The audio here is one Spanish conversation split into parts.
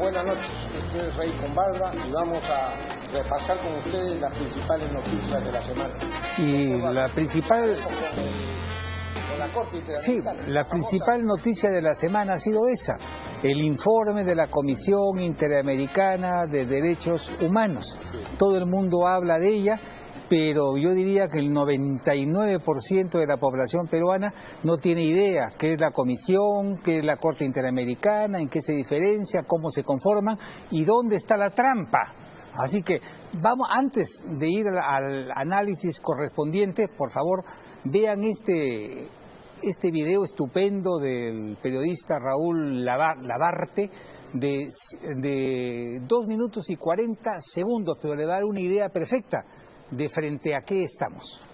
Buenas noches, este es Rey Combalda y vamos a repasar con ustedes las principales noticias de la semana. Y la principal... Sí, la principal noticia de la semana ha sido esa, el informe de la Comisión Interamericana de Derechos Humanos. Todo el mundo habla de ella, pero yo diría que el 99% de la población peruana no tiene idea qué es la Comisión, qué es la Corte Interamericana, en qué se diferencia, cómo se conforman y dónde está la trampa. Así que vamos, antes de ir al análisis correspondiente, por favor, vean este video estupendo del periodista Raúl Labarte de 2 minutos y 40 segundos, pero le da una idea perfecta de frente a qué estamos.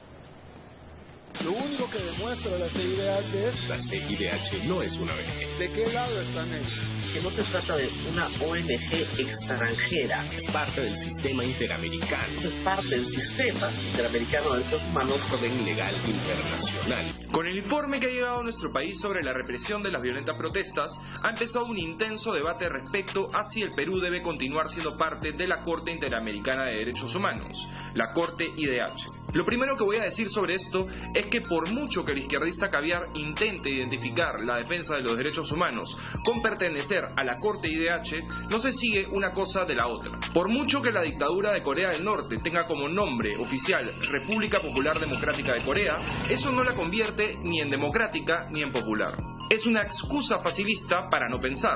Lo único que demuestra la CIDH es... La CIDH no es una ONG. ¿De qué lado están ellos? Que no se trata de una ONG extranjera. Es parte del sistema interamericano. Es parte del sistema interamericano de derechos humanos. Orden legal internacional. Con el informe que ha llegado a nuestro país sobre la represión de las violentas protestas, ha empezado un intenso debate respecto a si el Perú debe continuar siendo parte de la Corte Interamericana de Derechos Humanos, la Corte IDH. Lo primero que voy a decir sobre esto es que por mucho que el izquierdista Caviar intente identificar la defensa de los derechos humanos con pertenecer a la Corte IDH, no se sigue una cosa de la otra. Por mucho que la dictadura de Corea del Norte tenga como nombre oficial República Popular Democrática de Corea, eso no la convierte ni en democrática ni en popular. Es una excusa facilista para no pensar.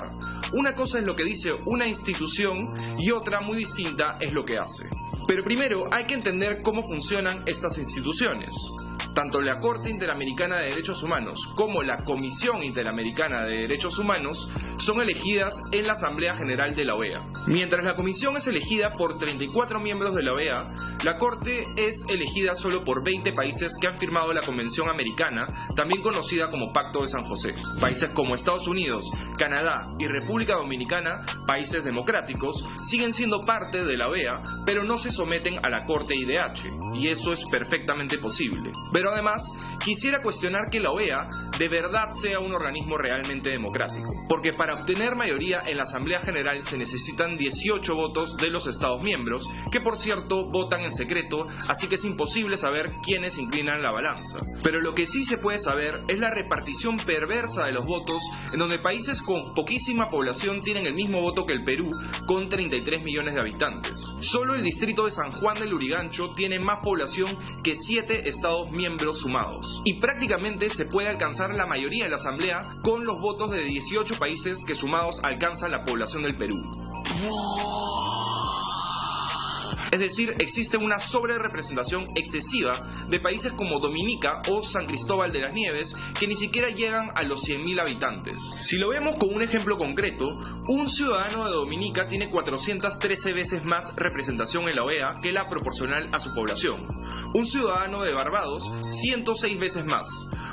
Una cosa es lo que dice una institución y otra muy distinta es lo que hace. Pero primero hay que entender cómo funcionan estas instituciones. Tanto la Corte Interamericana de Derechos Humanos como la Comisión Interamericana de Derechos Humanos son elegidas en la Asamblea General de la OEA. Mientras la Comisión es elegida por 34 miembros de la OEA, la Corte es elegida solo por 20 países que han firmado la Convención Americana, también conocida como Pacto de San José. Países como Estados Unidos, Canadá y República Dominicana, países democráticos, siguen siendo parte de la OEA, pero no se someten a la Corte IDH, y eso es perfectamente posible. Pero además, quisiera cuestionar que la OEA de verdad sea un organismo realmente democrático, porque para obtener mayoría en la Asamblea General se necesitan 18 votos de los Estados miembros, que por cierto votan en secreto, así que es imposible saber quiénes inclinan la balanza. Pero lo que sí se puede saber es la repartición perversa de los votos, en donde países con poquísima población tienen el mismo voto que el Perú, con 33 millones de habitantes. Solo el distrito de San Juan del Lurigancho tiene más población que 7 estados miembros sumados. Y prácticamente se puede alcanzar la mayoría en la Asamblea con los votos de 18 países que sumados alcanzan la población del Perú. Es decir, existe una sobrerepresentación excesiva de países como Dominica o San Cristóbal de las Nieves que ni siquiera llegan a los 100.000 habitantes. Si lo vemos con un ejemplo concreto, un ciudadano de Dominica tiene 413 veces más representación en la OEA que la proporcional a su población. Un ciudadano de Barbados, 106 veces más.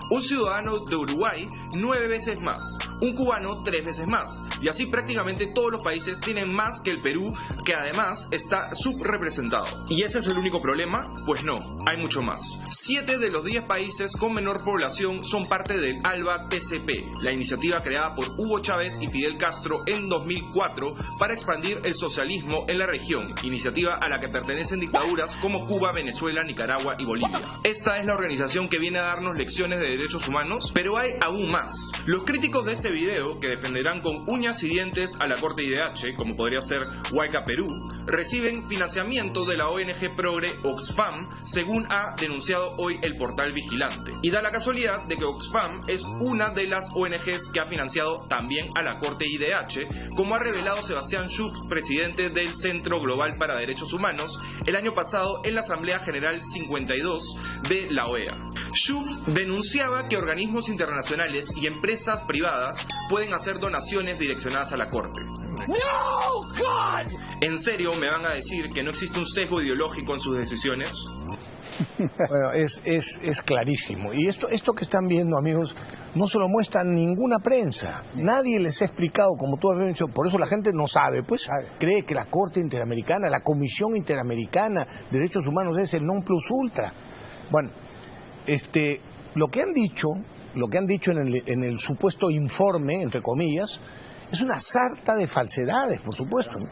Un ciudadano de Uruguay, 9 veces más. Un cubano, 3 veces más. Y así prácticamente todos los países tienen más que el Perú, que además está subrepresentado. ¿Y ese es el único problema? Pues no, hay mucho más. 7 de los 10 países con menor población son parte del ALBA-TCP, la iniciativa creada por Hugo Chávez y Fidel Castro en 2004 para expandir el socialismo en la región, iniciativa a la que pertenecen dictaduras como Cuba, Venezuela, Nicaragua y Bolivia. Esta es la organización que viene a darnos lecciones de derechos humanos, pero hay aún más. Los críticos de este video, que defenderán con uñas y dientes a la Corte IDH, como podría ser Huayca Perú, reciben financiamiento de la ONG progre Oxfam, según ha denunciado hoy el portal Vigilante. Y da la casualidad de que Oxfam es una de las ONGs que ha financiado también a la Corte IDH, como ha revelado Sebastián Schuff, presidente del Centro Global para Derechos Humanos, el año pasado en la Asamblea General 52 de la OEA. Schuff denunciaba que organismos internacionales y empresas privadas pueden hacer donaciones direccionadas a la Corte. ¡No, God! ¿En serio me van a decir que no existe un sesgo ideológico en sus decisiones? Bueno, es clarísimo. Y esto que están viendo, amigos, no se lo muestra ninguna prensa. Nadie les ha explicado, como tú has dicho, por eso la gente no sabe, pues cree que la Corte Interamericana, la Comisión Interamericana de Derechos Humanos es el non plus ultra. Bueno, lo que han dicho en el supuesto informe, entre comillas, Es una sarta de falsedades, por supuesto, ¿no?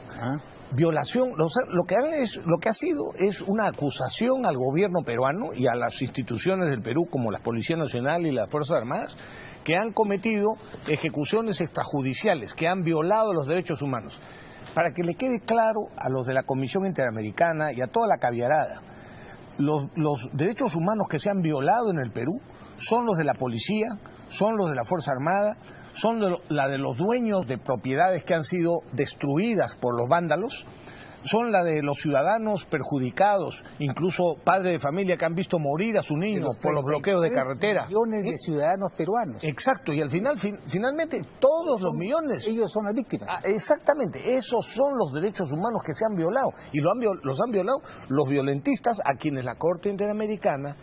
Violación, lo que ha sido es una acusación al gobierno peruano y a las instituciones del Perú, como la Policía Nacional y las Fuerzas Armadas, que han cometido ejecuciones extrajudiciales, que han violado los derechos humanos. Para que le quede claro a los de la Comisión Interamericana y a toda la caviarada, los derechos humanos que se han violado en el Perú son los de la policía, son los de la Fuerza Armada, son la de los dueños de propiedades que han sido destruidas por los vándalos, son la de los ciudadanos perjudicados, incluso padres de familia que han visto morir a su niño por los bloqueos de carretera. Millones de ciudadanos peruanos. Exacto, y al final, finalmente, todos los millones. Ellos son las víctimas. Exactamente, esos son los derechos humanos que se han violado. Y los han violado los violentistas a quienes la Corte Interamericana,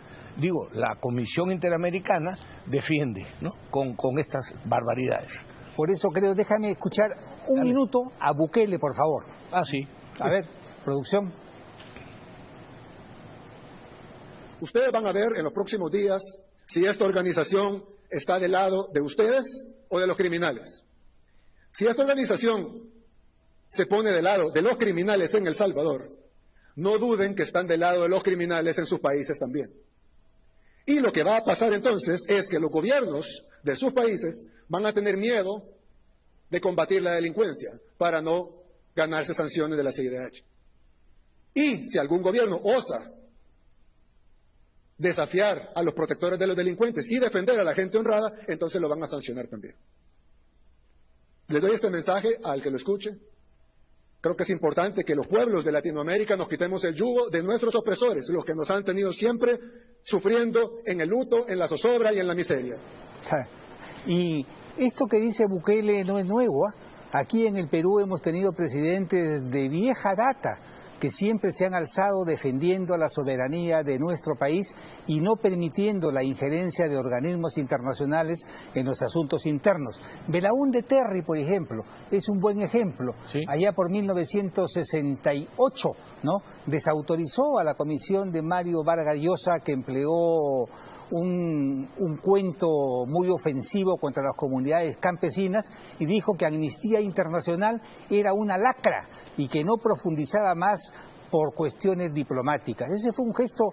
la Comisión Interamericana defiende, ¿no? con estas barbaridades. Por eso creo, déjame escuchar un minuto a Bukele, por favor. Sí. A ver, producción. Ustedes van a ver en los próximos días si esta organización está del lado de ustedes o de los criminales. Si esta organización se pone del lado de los criminales en El Salvador, no duden que están del lado de los criminales en sus países también. Y lo que va a pasar entonces es que los gobiernos de sus países van a tener miedo de combatir la delincuencia para no ganarse sanciones de la CIDH. Y si algún gobierno osa desafiar a los protectores de los delincuentes y defender a la gente honrada, entonces lo van a sancionar también. Les doy este mensaje al que lo escuche. Creo que es importante que los pueblos de Latinoamérica nos quitemos el yugo de nuestros opresores, los que nos han tenido siempre sufriendo en el luto, en la zozobra y en la miseria. Y esto que dice Bukele no es nuevo, ¿eh? Aquí en el Perú hemos tenido presidentes de vieja data que siempre se han alzado defendiendo la soberanía de nuestro país y no permitiendo la injerencia de organismos internacionales en los asuntos internos. Belaúnde Terry, por ejemplo, es un buen ejemplo. ¿Sí? Allá por 1968, ¿no? Desautorizó a la comisión de Mario Vargas Llosa, que empleó un cuento muy ofensivo contra las comunidades campesinas, y dijo que Amnistía Internacional era una lacra y que no profundizaba más por cuestiones diplomáticas. Ese fue un gesto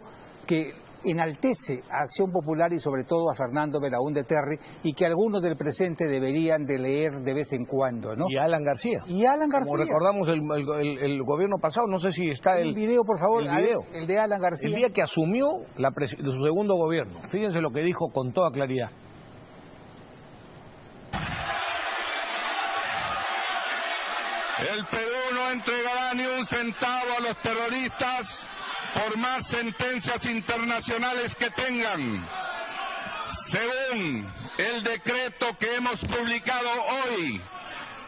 que enaltece a Acción Popular y sobre todo a Fernando Belaúnde Terry, y que algunos del presente deberían de leer de vez en cuando, ¿no? Y Alan García. Y Alan García. Como recordamos el gobierno pasado, no sé si está el video, por favor, el video. El de Alan García. El día que asumió su segundo gobierno. Fíjense lo que dijo con toda claridad. El Perú no entregará ni un centavo a los terroristas por más sentencias internacionales que tengan. Según el decreto que hemos publicado hoy,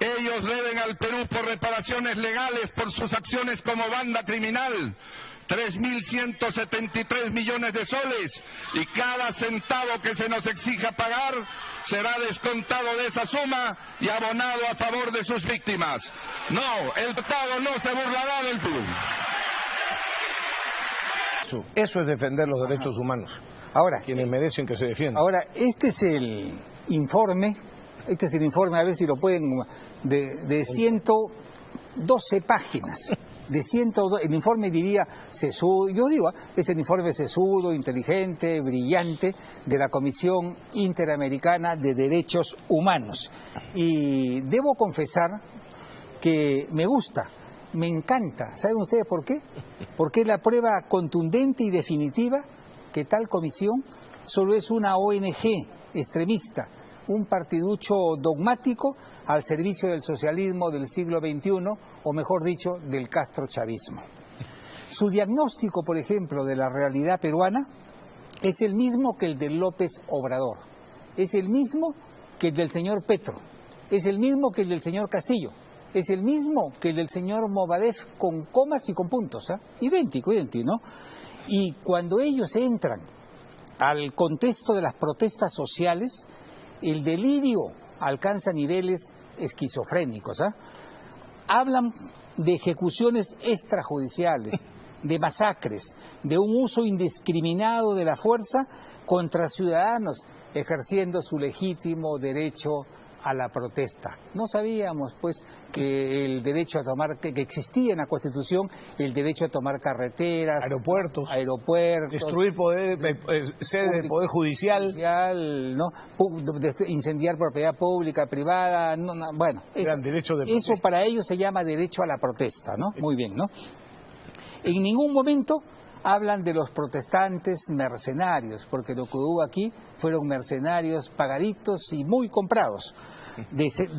ellos deben al Perú por reparaciones legales por sus acciones como banda criminal 3.173 millones de soles, y cada centavo que se nos exija pagar será descontado de esa suma y abonado a favor de sus víctimas. No, el Estado no se burlará del Perú. Eso es defender los derechos humanos. Ahora, quienes merecen que se defiendan. Ahora, este es el informe, a ver si lo pueden, de 112 páginas. De 102, el informe diría sesudo, yo digo, es el informe sesudo, inteligente, brillante de la Comisión Interamericana de Derechos Humanos. Y debo confesar que me gusta, me encanta. ¿Saben ustedes por qué? Porque es la prueba contundente y definitiva que tal comisión solo es una ONG extremista, un partiducho dogmático al servicio del socialismo del siglo XXI, o mejor dicho, del castrochavismo. Su diagnóstico, por ejemplo, de la realidad peruana es el mismo que el de López Obrador, es el mismo que el del señor Petro, es el mismo que el del señor Castillo, es el mismo que el del señor Movadef, con comas y con puntos, ¿eh? Idéntico, ¿no? Y cuando ellos entran al contexto de las protestas sociales, el delirio alcanza niveles esquizofrénicos, ¿eh? Hablan de ejecuciones extrajudiciales, de masacres, de un uso indiscriminado de la fuerza contra ciudadanos ejerciendo su legítimo derecho a la protesta. No sabíamos, pues, que el derecho a tomar, que existía en la Constitución el derecho a tomar carreteras, aeropuertos, destruir sedes del Poder Judicial, ¿no? Incendiar propiedad pública, privada, bueno, eso para ellos se llama derecho a la protesta, ¿no? Muy bien, ¿no? En ningún momento hablan de los protestantes mercenarios, porque lo que hubo aquí fueron mercenarios pagaditos y muy comprados.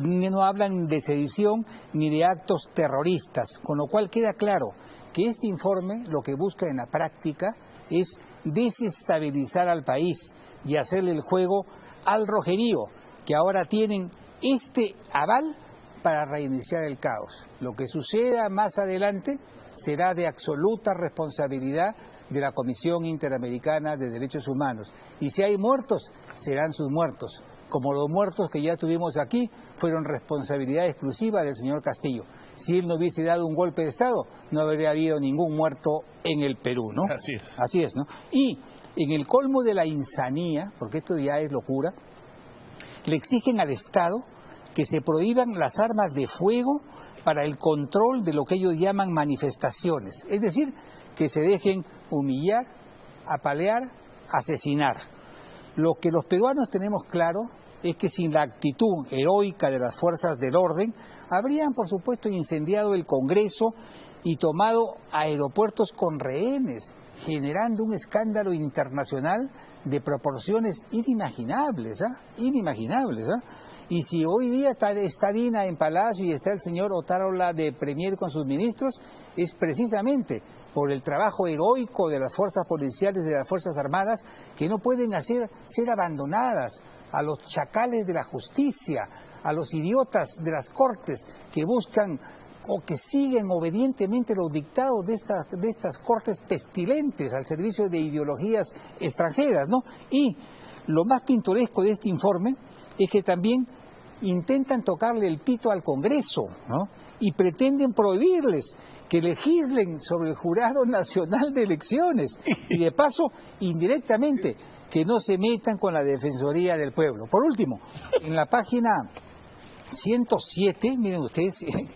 No hablan de sedición ni de actos terroristas, con lo cual queda claro que este informe lo que busca en la práctica es desestabilizar al país y hacerle el juego al rojerío, que ahora tienen este aval para reiniciar el caos. Lo que suceda más adelante será de absoluta responsabilidad de la Comisión Interamericana de Derechos Humanos. Y si hay muertos, serán sus muertos. Como los muertos que ya tuvimos aquí fueron responsabilidad exclusiva del señor Castillo. Si él no hubiese dado un golpe de Estado, no habría habido ningún muerto en el Perú, ¿no? Así es. Así es, ¿no? Y en el colmo de la insanía, porque esto ya es locura, le exigen al Estado que se prohíban las armas de fuego para el control de lo que ellos llaman manifestaciones. Es decir, que se dejen humillar, apalear, asesinar. Lo que los peruanos tenemos claro es que sin la actitud heroica de las fuerzas del orden, habrían, por supuesto, incendiado el Congreso y tomado aeropuertos con rehenes, generando un escándalo internacional de proporciones inimaginables, inimaginables, Y si hoy día está Dina en Palacio y está el señor Otárola de Premier con sus ministros, es precisamente por el trabajo heroico de las fuerzas policiales, de las fuerzas armadas, que no pueden ser abandonadas a los chacales de la justicia, a los idiotas de las cortes que buscan o que siguen obedientemente los dictados de estas cortes pestilentes al servicio de ideologías extranjeras, ¿no? Y lo más pintoresco de este informe es que también intentan tocarle el pito al Congreso, ¿no? Y pretenden prohibirles que legislen sobre el Jurado Nacional de Elecciones y de paso, indirectamente, que no se metan con la Defensoría del Pueblo. Por último, en la página 107, miren ustedes, ellos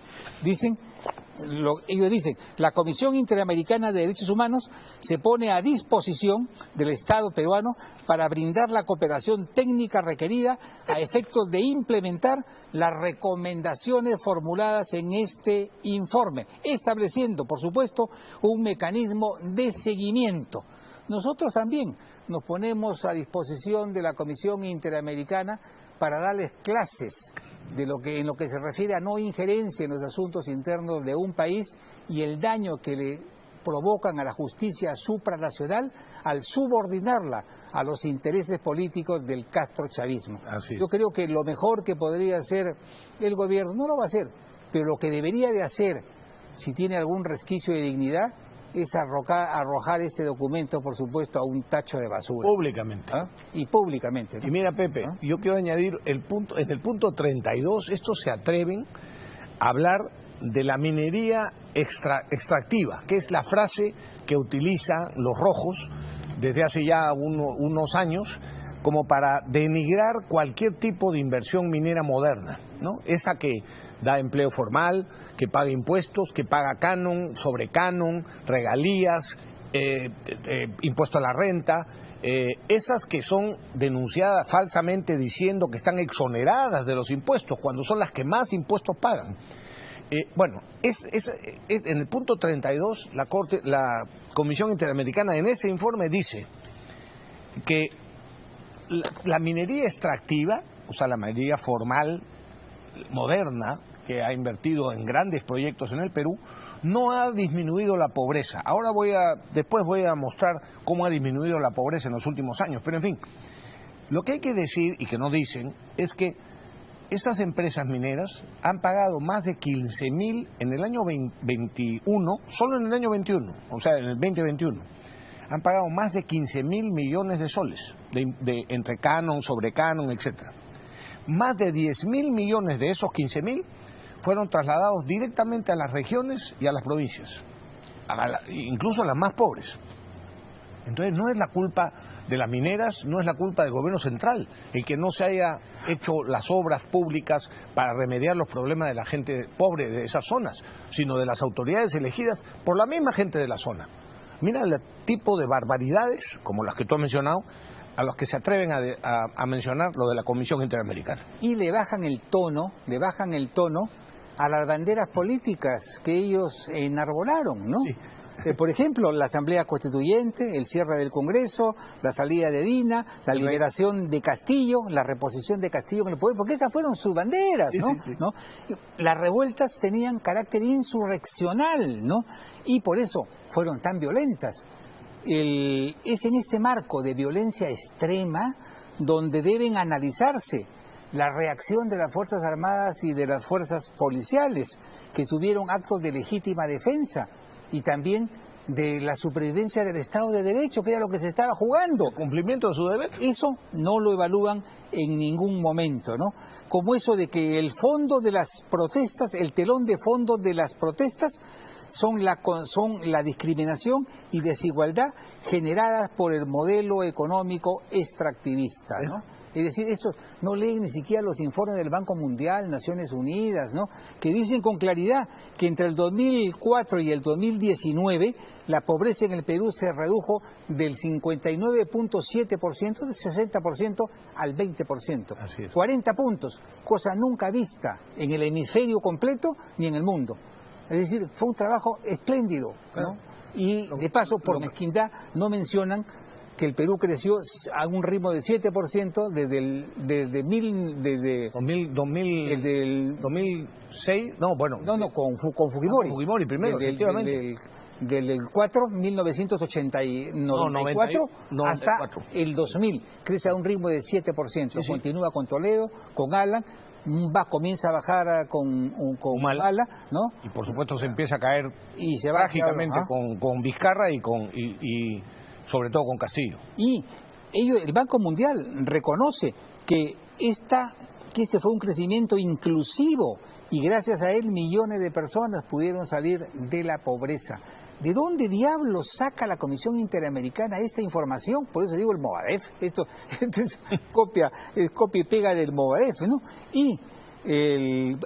dicen, la Comisión Interamericana de Derechos Humanos se pone a disposición del Estado peruano para brindar la cooperación técnica requerida a efectos de implementar las recomendaciones formuladas en este informe, estableciendo, por supuesto, un mecanismo de seguimiento. Nosotros también nos ponemos a disposición de la Comisión Interamericana para darles clases en lo que se refiere a no injerencia en los asuntos internos de un país y el daño que le provocan a la justicia supranacional al subordinarla a los intereses políticos del castrochavismo. Yo creo que lo mejor que podría hacer el gobierno, no lo va a hacer, pero lo que debería de hacer, si tiene algún resquicio de dignidad, es arrojar este documento, por supuesto, a un tacho de basura. Públicamente. Y públicamente, ¿no? Y mira, Pepe, yo quiero añadir, en el punto 32, estos se atreven a hablar de la minería extractiva, que es la frase que utilizan los rojos desde hace ya unos años como para denigrar cualquier tipo de inversión minera moderna, ¿no? Esa que da empleo formal, que paga impuestos, que paga canon, sobre canon, regalías, impuesto a la renta, esas que son denunciadas falsamente diciendo que están exoneradas de los impuestos, cuando son las que más impuestos pagan. En el punto 32, la Comisión Interamericana en ese informe dice que la minería extractiva, o sea, la minería formal, moderna, que ha invertido en grandes proyectos en el Perú, no ha disminuido la pobreza. Después voy a mostrar cómo ha disminuido la pobreza en los últimos años. Pero en fin, lo que hay que decir, y que no dicen, es que estas empresas mineras han pagado más de 15.000 en el año 21, solo en el año 21, o sea, en el 2021. Han pagado más de 15.000 millones de soles, entre canon, sobre canon, etc. Más de 10.000 millones de esos 15.000 fueron trasladados directamente a las regiones y a las provincias, incluso a las más pobres. Entonces no es la culpa de las mineras no es la culpa del gobierno central, el que no se haya hecho las obras públicas para remediar los problemas de la gente pobre de esas zonas, sino de las autoridades elegidas por la misma gente de la zona. Mira el tipo de barbaridades, como las que tú has mencionado, a los que se atreven a mencionar lo de la Comisión Interamericana. Y le bajan el tono a las banderas políticas que ellos enarbolaron, ¿no? Sí. Por ejemplo, la Asamblea Constituyente, el cierre del Congreso, la salida de Dina, la liberación de Castillo, la reposición de Castillo en el poder, porque esas fueron sus banderas, ¿no? Sí. ¿no? Las revueltas tenían carácter insurreccional, ¿no? Y por eso fueron tan violentas. Es en este marco de violencia extrema donde deben analizarse la reacción de las Fuerzas Armadas y de las fuerzas policiales que tuvieron actos de legítima defensa y también de la supervivencia del Estado de Derecho, que era lo que se estaba jugando. ¿El cumplimiento de su deber? Eso no lo evalúan en ningún momento, ¿no? Como eso de que el fondo de las protestas, el telón de fondo de las protestas son la discriminación y desigualdad generadas por el modelo económico extractivista, ¿no? Es decir, estos no leen ni siquiera los informes del Banco Mundial, Naciones Unidas, ¿no? Que dicen con claridad que entre el 2004 y el 2019 la pobreza en el Perú se redujo del 59.7%, del 60% al 20%. Así es. 40 puntos, cosa nunca vista en el hemisferio completo ni en el mundo. Es decir, fue un trabajo espléndido, ¿no? Claro. Y de paso, por mezquindad, no mencionan que el Perú creció a un ritmo de 7% desde 2006, no, bueno. No, con Fujimori. Fujimori primero, efectivamente. Del 1994 hasta el 2000, crece a un ritmo de 7%. Sí. Continúa con Toledo, con Alan, comienza a bajar con Mala, ¿no? Y por supuesto se empieza a caer y se va trágicamente con Vizcarra y sobre todo con Castillo. Y el Banco Mundial reconoce que este fue un crecimiento inclusivo y gracias a él millones de personas pudieron salir de la pobreza. ¿De dónde diablos saca la Comisión Interamericana esta información? Por eso digo el Movadef. Esto es copia y pega del Movadef, ¿no? Y el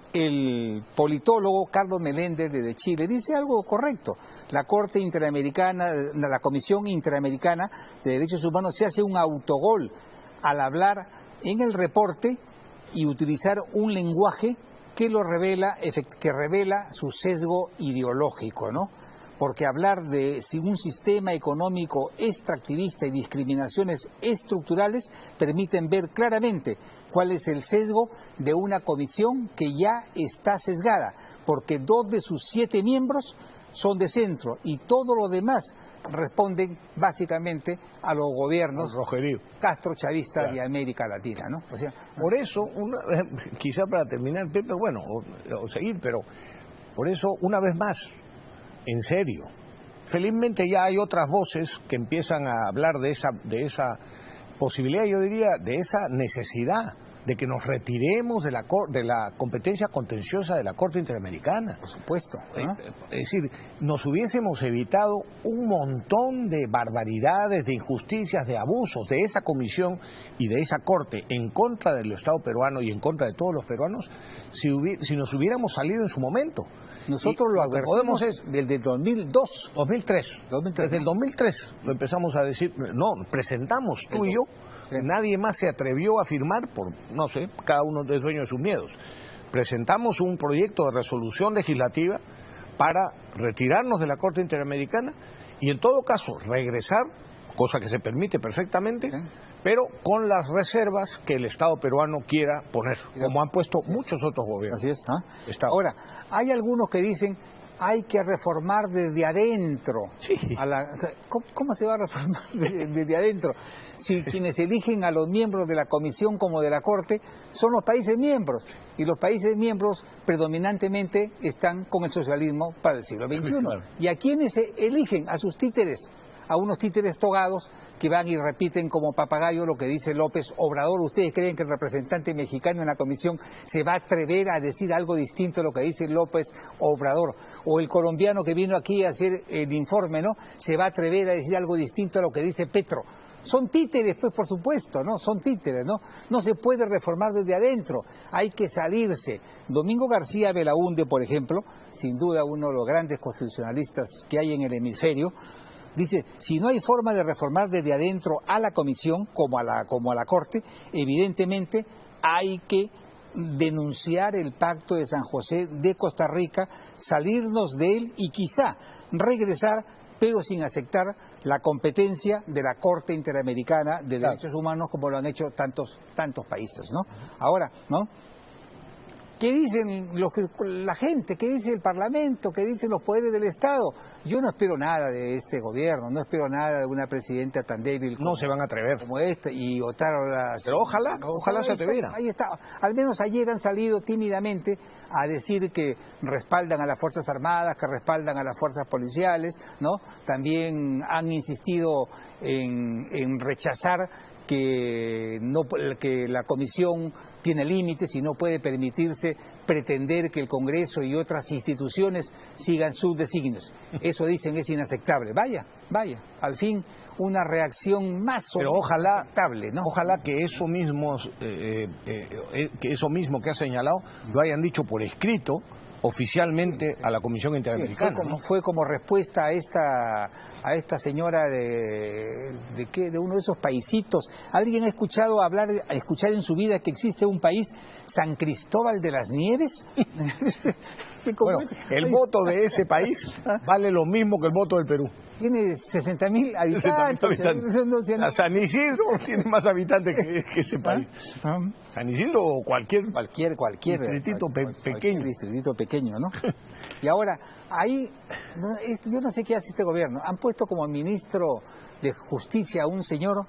politólogo Carlos Meléndez de Chile dice algo correcto. La Comisión Interamericana de Derechos Humanos se hace un autogol al hablar en el reporte y utilizar un lenguaje que revela su sesgo ideológico, ¿no? Porque hablar de un sistema económico extractivista y discriminaciones estructurales permiten ver claramente cuál es el sesgo de una comisión que ya está sesgada, porque 2 de sus 7 miembros son de centro y todo lo demás responden básicamente a los gobiernos castrochavistas de América Latina, ¿no? O sea, por eso, quizá para terminar, Pepe, bueno, o seguir, pero por eso, una vez más, en serio. Felizmente ya hay otras voces que empiezan a hablar de esa posibilidad, yo diría, de esa necesidad de que nos retiremos de la competencia contenciosa de la Corte Interamericana. Por supuesto, ¿no? Es decir, nos hubiésemos evitado un montón de barbaridades, de injusticias, de abusos de esa comisión y de esa Corte en contra del Estado peruano y en contra de todos los peruanos si nos hubiéramos salido en su momento. Nosotros lo advertimos desde 2002. 2003. Desde el 2003 lo empezamos a decir, presentamos tú y yo. Nadie más se atrevió a firmar cada uno es dueño de sus miedos. Presentamos un proyecto de resolución legislativa para retirarnos de la Corte Interamericana y en todo caso regresar, cosa que se permite perfectamente, pero con las reservas que el Estado peruano quiera poner, como han puesto muchos otros gobiernos. Así es, ¿no? Ahora, hay algunos que dicen hay que reformar desde adentro. Sí. ¿Cómo se va a reformar desde adentro? Si quienes eligen a los miembros de la Comisión como de la Corte son los países miembros, y los países miembros predominantemente están con el socialismo para el siglo XXI. Claro. ¿Y a quienes eligen? A sus títeres, a unos títeres togados que van y repiten como papagayo lo que dice López Obrador. ¿Ustedes creen que el representante mexicano en la comisión se va a atrever a decir algo distinto a lo que dice López Obrador? O el colombiano que vino aquí a hacer el informe, ¿no? Se va a atrever a decir algo distinto a lo que dice Petro. Son títeres, pues, por supuesto, ¿no? Son títeres, ¿no? No se puede reformar desde adentro, hay que salirse. Domingo García Belaúnde, por ejemplo, sin duda uno de los grandes constitucionalistas que hay en el hemisferio, dice, si no hay forma de reformar desde adentro a la Comisión, como a la Corte, evidentemente hay que denunciar el Pacto de San José de Costa Rica, salirnos de él y quizá regresar, pero sin aceptar la competencia de la Corte Interamericana de Derechos Humanos, como lo han hecho tantos países, ¿no? Ahora, ¿no? ¿Qué dicen la gente? ¿Qué dice el Parlamento? ¿Qué dicen los poderes del Estado? Yo no espero nada de este gobierno, no espero nada de una presidenta tan débil como, no se van a atrever como esta, y Otárola. Pero ojalá se atrevieran. Ahí está. Al menos ayer han salido tímidamente a decir que respaldan a las Fuerzas Armadas, que respaldan a las fuerzas policiales, ¿no? También han insistido en rechazar que la Comisión tiene límites y no puede permitirse pretender que el Congreso y otras instituciones sigan sus designios. Eso dicen es inaceptable. Vaya, al fin una reacción más o menos aceptable, ¿no? Ojalá que eso mismo que ha señalado lo hayan dicho por escrito oficialmente a la Comisión Interamericana. Fue como respuesta a esta señora de uno de esos paisitos. ¿Alguien ha escuchado escuchar en su vida que existe un país, San Cristóbal de las Nieves? Bueno, el voto de ese país vale lo mismo que el voto del Perú. Tiene 60.000 habitantes. San Isidro tiene más habitantes que ese país. San Isidro o cualquier distritito pequeño. Distritito pequeño, ¿no? Y ahora, ahí, yo no sé qué hace este gobierno. Han puesto como ministro de Justicia a un señor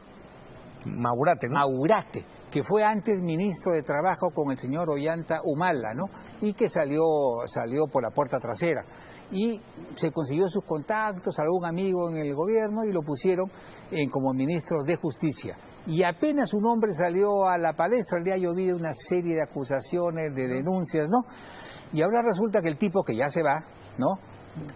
Maurate, ¿no? Maurate, que fue antes ministro de Trabajo con el señor Ollanta Humala, ¿no? Y que salió por la puerta trasera. Y se consiguió sus contactos, algún amigo en el gobierno, y lo pusieron como ministro de Justicia. Y apenas su nombre salió a la palestra, le ha llovido una serie de acusaciones, de denuncias, ¿no? Y ahora resulta que el tipo que ya se va, ¿no?,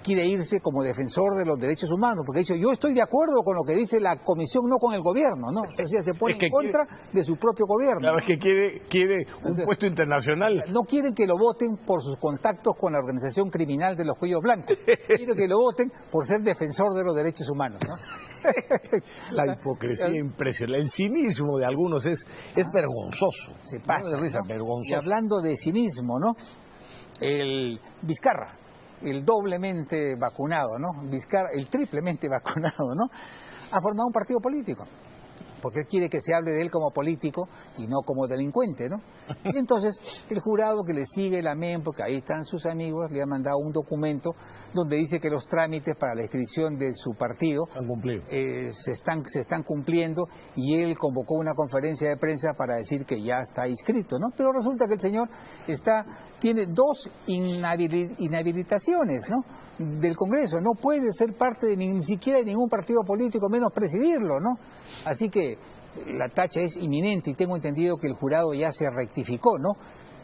quiere irse como defensor de los derechos humanos, porque ha dicho, yo estoy de acuerdo con lo que dice la Comisión, no con el gobierno, ¿no? O sea, se pone en contra de su propio gobierno. Claro, es que quiere un puesto internacional. No quieren que lo voten por sus contactos con la organización criminal de los cuellos blancos. Quieren que lo voten por ser defensor de los derechos humanos, ¿no? La hipocresía impresionante, el cinismo de algunos es vergonzoso. Se pasa, ¿no? De risa, ¿no? vergonzoso. Y hablando de cinismo, ¿no? El Vizcarra, el doblemente vacunado, ¿no? Vizcarra, el triplemente vacunado, ¿no? Ha formado un partido político, porque él quiere que se hable de él como político y no como delincuente, ¿no? Y entonces el jurado que le sigue la MEN, porque ahí están sus amigos, le ha mandado un documento donde dice que los trámites para la inscripción de su partido se están cumpliendo, y él convocó una conferencia de prensa para decir que ya está inscrito, ¿no? Pero resulta que el señor tiene 2 inhabilitaciones, ¿no?, del Congreso. No puede ser parte de ni siquiera de ningún partido político, menos presidirlo, ¿no? Así que la tacha es inminente, y tengo entendido que el jurado ya se rectificó, ¿no?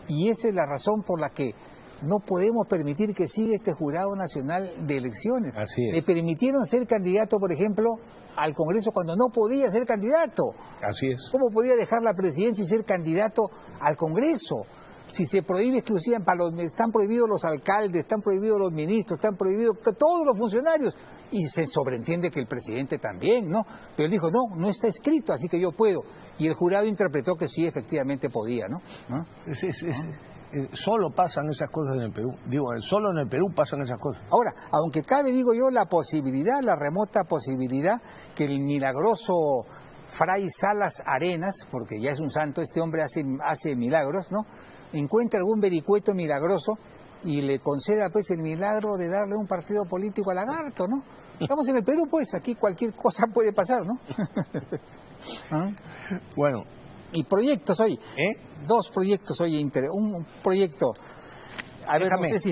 Y esa es la razón por la que no podemos permitir que siga este Jurado Nacional de Elecciones. Así es. Le permitieron ser candidato, por ejemplo, al Congreso cuando no podía ser candidato. Así es. ¿Cómo podía dejar la presidencia y ser candidato al Congreso? Si se prohíbe exclusivamente, están prohibidos los alcaldes, están prohibidos los ministros, están prohibidos todos los funcionarios. Y se sobreentiende que el presidente también, ¿no? Pero él dijo, no está escrito, así que yo puedo. Y el jurado interpretó que sí, efectivamente podía, ¿no? Solo pasan esas cosas en el Perú. Solo en el Perú pasan esas cosas. Ahora, aunque cabe, digo yo, la remota posibilidad que el milagroso Fray Salas Arenas, porque ya es un santo, este hombre hace milagros, ¿no?, encuentre algún vericueto milagroso y le conceda pues el milagro de darle un partido político a Lagarto, ¿no? Estamos en el Perú, pues, aquí cualquier cosa puede pasar, ¿no? ¿Ah? Bueno. Y proyectos hoy. 2 proyectos hoy. Un proyecto. A ver,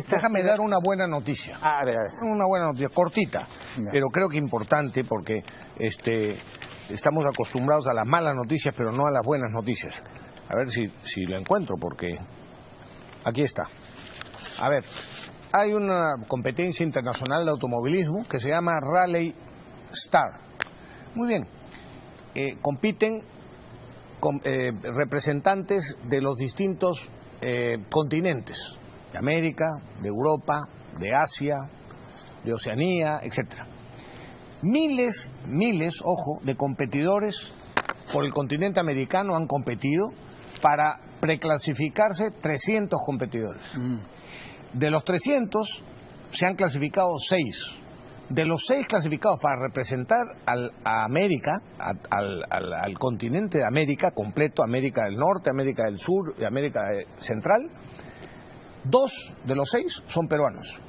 déjame dar una buena noticia. A ver. Una buena noticia, cortita, pero creo que importante, porque estamos acostumbrados a las malas noticias, pero no a las buenas noticias. A ver si lo encuentro, porque aquí está. A ver, hay una competencia internacional de automovilismo que se llama Rally Star. Muy bien. compiten representantes de los distintos continentes, de América, de Europa, de Asia, de Oceanía, etcétera. Miles, ojo, de competidores por el continente americano han competido para preclasificarse 300 competidores. De los 300 se han clasificado 6. De los 6 clasificados para representar a América, al continente de América completo, América del Norte, América del Sur y América Central, 2 de los 6 son peruanos.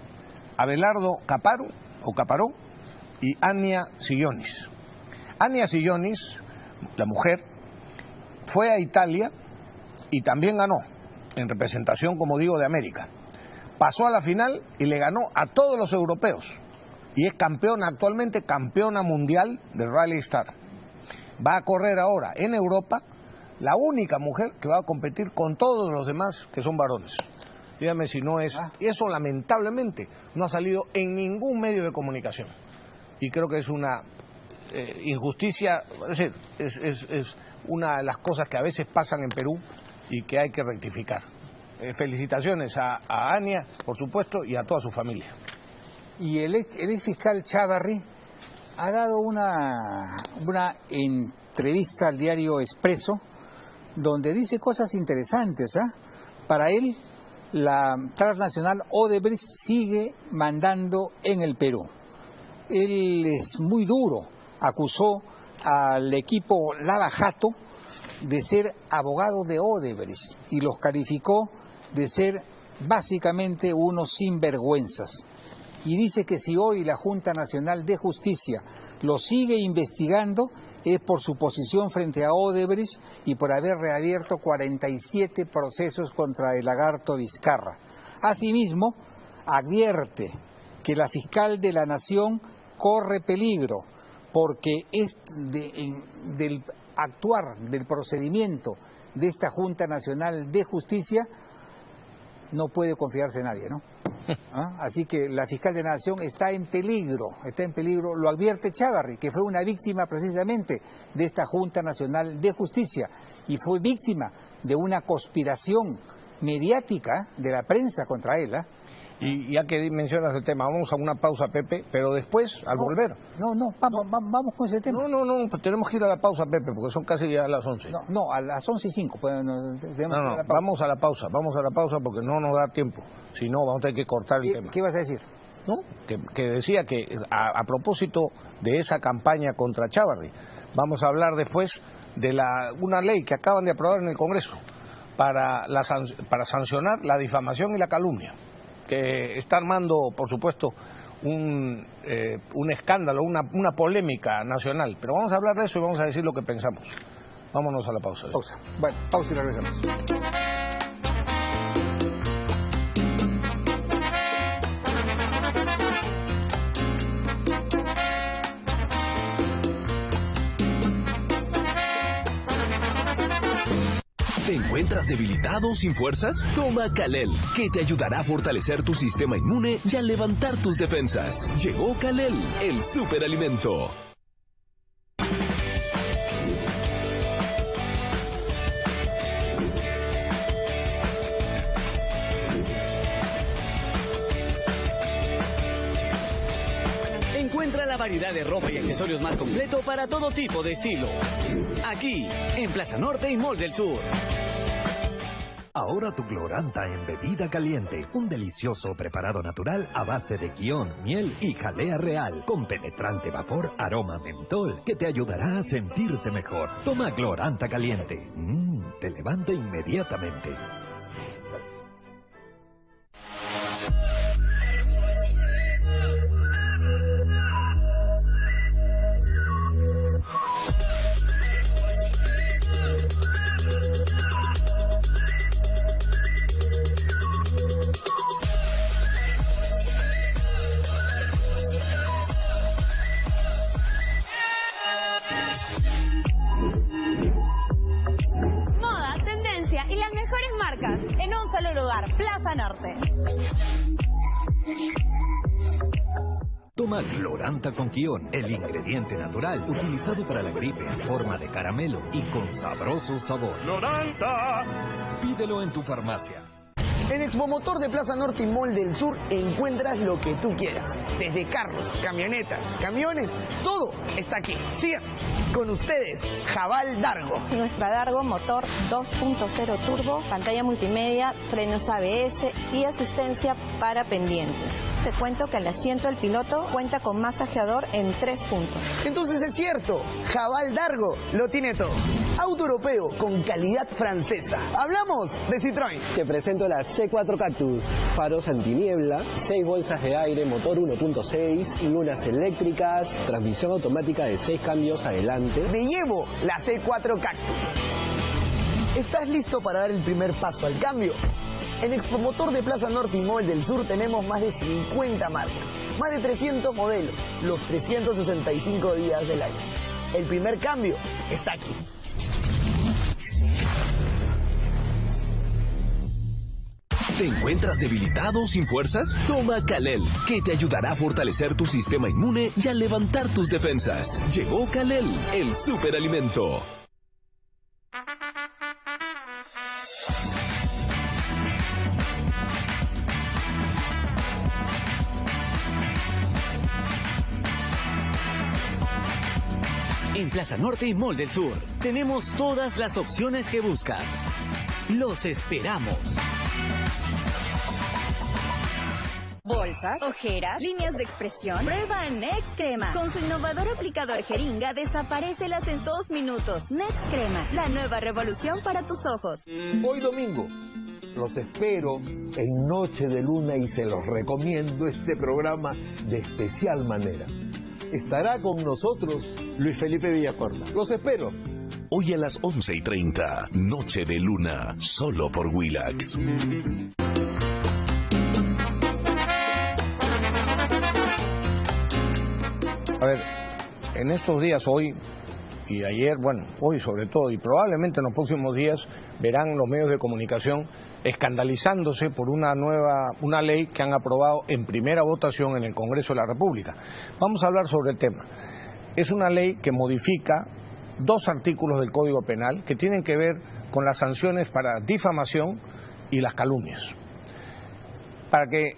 Abelardo Caparó y Ania Sillonis. Ania Sillonis, la mujer, fue a Italia y también ganó, en representación, como digo, de América. Pasó a la final y le ganó a todos los europeos. Y es campeona, actualmente campeona mundial de Rally Star. Va a correr ahora en Europa, la única mujer que va a competir con todos los demás que son varones. Dígame si no es... Y eso lamentablemente no ha salido en ningún medio de comunicación. Y creo que es una injusticia, es decir, es una de las cosas que a veces pasan en Perú y que hay que rectificar. Felicitaciones a Ania, por supuesto, y a toda su familia. Y el ex fiscal Chávarri ha dado una entrevista al diario Expreso donde dice cosas interesantes. Para él, la transnacional Odebrecht sigue mandando en el Perú. Él es muy duro, acusó al equipo Lava Jato de ser abogado de Odebrecht y los calificó de ser básicamente unos sinvergüenzas. Y dice que si hoy la Junta Nacional de Justicia lo sigue investigando es por su posición frente a Odebrecht y por haber reabierto 47 procesos contra el lagarto Vizcarra. Asimismo, advierte que la fiscal de la Nación corre peligro porque del actuar del procedimiento de esta Junta Nacional de Justicia no puede confiarse en nadie, ¿no? Así que la fiscal de la Nación está en peligro, lo advierte Chávarri, que fue una víctima precisamente de esta Junta Nacional de Justicia y fue víctima de una conspiración mediática de la prensa contra él. Y ya que mencionas el tema, vamos a una pausa, Pepe, pero después, al volver... Vamos con ese tema. No, tenemos que ir a la pausa, Pepe, porque son casi ya las 11. No, a las 11:05. Vamos a la pausa porque no nos da tiempo. Si no, vamos a tener que cortar el tema. ¿Qué vas a decir? ¿No? Que decía que a propósito de esa campaña contra Chávarri, vamos a hablar después de una ley que acaban de aprobar en el Congreso para sancionar la difamación y la calumnia, que está armando, por supuesto, un escándalo, una polémica nacional. Pero vamos a hablar de eso y vamos a decir lo que pensamos. Vámonos a la pausa. Bueno, pausa y regresamos. ¿Te encuentras debilitado o sin fuerzas? Toma Calel, que te ayudará a fortalecer tu sistema inmune y a levantar tus defensas. Llegó Calel, el superalimento. Encuentra la variedad de ropa y accesorios más completo para todo tipo de estilo. Aquí, en Plaza Norte y Mall del Sur. Ahora tu Gloranta en bebida caliente, un delicioso preparado natural a base de guión, miel y jalea real, con penetrante vapor, aroma mentol, que te ayudará a sentirte mejor. Toma Gloranta caliente, te levanta inmediatamente. En un solo lugar, Plaza Norte. Toma Gloranta con Kion, el ingrediente natural utilizado para la gripe en forma de caramelo y con sabroso sabor. ¡Gloranta! Pídelo en tu farmacia. En Expomotor de Plaza Norte y Mall del Sur encuentras lo que tú quieras. Desde carros, camionetas, camiones, todo está aquí. Sigan con ustedes, Jabal Dargo. Nuestra Dargo, motor 2.0 turbo, pantalla multimedia, frenos ABS y asistencia para pendientes. Te cuento que el asiento del piloto cuenta con masajeador en 3 puntos. Entonces es cierto, Jabal Dargo lo tiene todo. Auto europeo con calidad francesa. Hablamos de Citroën. Te presento la C4 Cactus, faros antiniebla, 6 bolsas de aire, motor 1.6, lunas eléctricas, transmisión automática de 6 cambios adelante. Me llevo la C4 Cactus. ¿Estás listo para dar el primer paso al cambio? En Expomotor de Plaza Norte y Mall del Sur tenemos más de 50 marcas, más de 300 modelos, los 365 días del año. El primer cambio está aquí. ¿Te encuentras debilitado o sin fuerzas? Toma Calel, que te ayudará a fortalecer tu sistema inmune y a levantar tus defensas. Llegó Calel, el superalimento. En Plaza Norte y Mall del Sur tenemos todas las opciones que buscas. Los esperamos. Bolsas, ojeras, líneas de expresión. Prueba Next Crema. Con su innovador aplicador jeringa, desaparécelas en 2 minutos. Next Crema, la nueva revolución para tus ojos. Hoy domingo, los espero en Noche de Luna y se los recomiendo este programa de especial manera. Estará con nosotros Luis Felipe Villacorta. Los espero. Hoy a las 11:30, Noche de Luna, solo por Willax. A ver, en estos días, hoy y ayer, bueno, hoy sobre todo, y probablemente en los próximos días, verán los medios de comunicación escandalizándose por una ley que han aprobado en primera votación en el Congreso de la República. Vamos a hablar sobre el tema. Es una ley que modifica 2 artículos del Código Penal que tienen que ver con las sanciones para difamación y las calumnias. Para que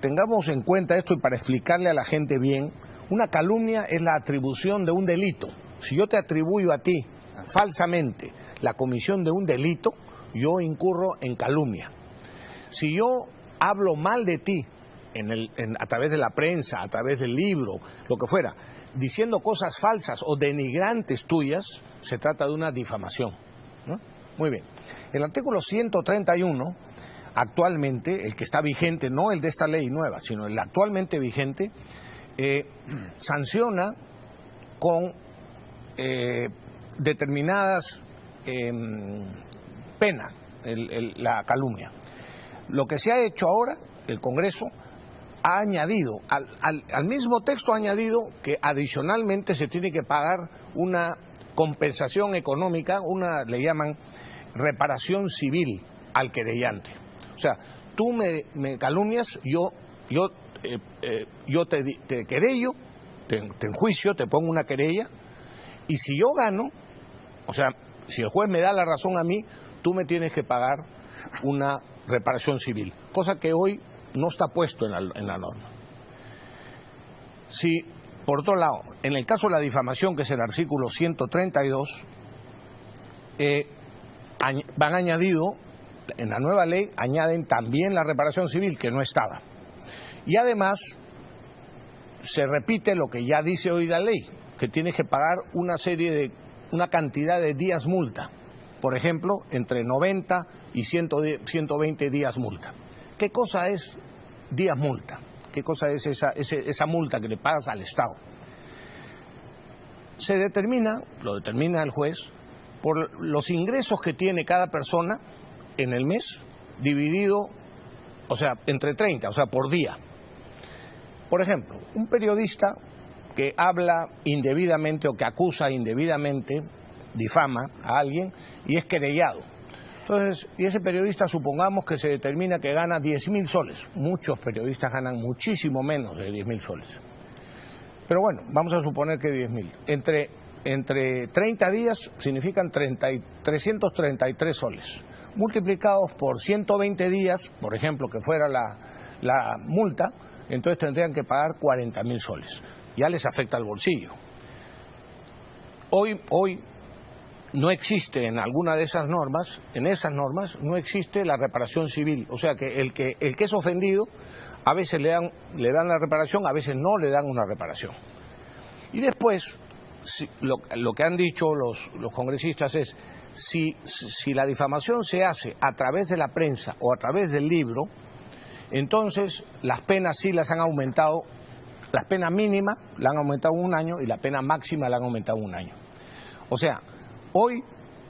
tengamos en cuenta esto y para explicarle a la gente bien, una calumnia es la atribución de un delito. Si yo te atribuyo a ti falsamente la comisión de un delito, yo incurro en calumnia. Si yo hablo mal de ti a través de la prensa, a través del libro, lo que fuera, diciendo cosas falsas o denigrantes tuyas, se trata de una difamación, ¿no? Muy bien. El artículo 131, actualmente, el que está vigente, no el de esta ley nueva, sino el actualmente vigente, sanciona con determinadas penas la calumnia. Lo que se ha hecho ahora, el Congreso ha añadido, al mismo texto ha añadido que adicionalmente se tiene que pagar una compensación económica, le llaman reparación civil al querellante. O sea, tú me calumnias, yo te querello, te enjuicio, te pongo una querella, y si yo gano, o sea, si el juez me da la razón a mí, tú me tienes que pagar una reparación civil, cosa que hoy no está puesto en la norma. Si, por otro lado, en el caso de la difamación, que es el artículo 132, van añadido, en la nueva ley, añaden también la reparación civil, que no estaba. Y además, se repite lo que ya dice hoy la ley, que tienes que pagar una cantidad de días multa. Por ejemplo, entre 90 y 120 días multa. ¿Qué cosa es días multa? ¿Qué cosa es esa multa que le pagas al Estado? Lo determina el juez, por los ingresos que tiene cada persona en el mes, dividido, o sea, entre 30, o sea, por día. Por ejemplo, un periodista que habla indebidamente o que acusa indebidamente, difama a alguien y es querellado. Entonces, y ese periodista, supongamos que se determina que gana 10.000 soles. Muchos periodistas ganan muchísimo menos de 10.000 soles. Pero bueno, vamos a suponer que 10.000. Entre 30 días significan 333 soles. Multiplicados por 120 días, por ejemplo, que fuera la multa, entonces tendrían que pagar 40.000 soles. Ya les afecta al bolsillo. Hoy no existe en alguna de esas normas, no existe la reparación civil. O sea que el que es ofendido, a veces le dan la reparación, a veces no le dan una reparación. Y después, lo que han dicho los congresistas es, si la difamación se hace a través de la prensa o a través del libro, entonces las penas sí las han aumentado. La pena mínima la han aumentado 1 año y la pena máxima la han aumentado 1 año. O sea, hoy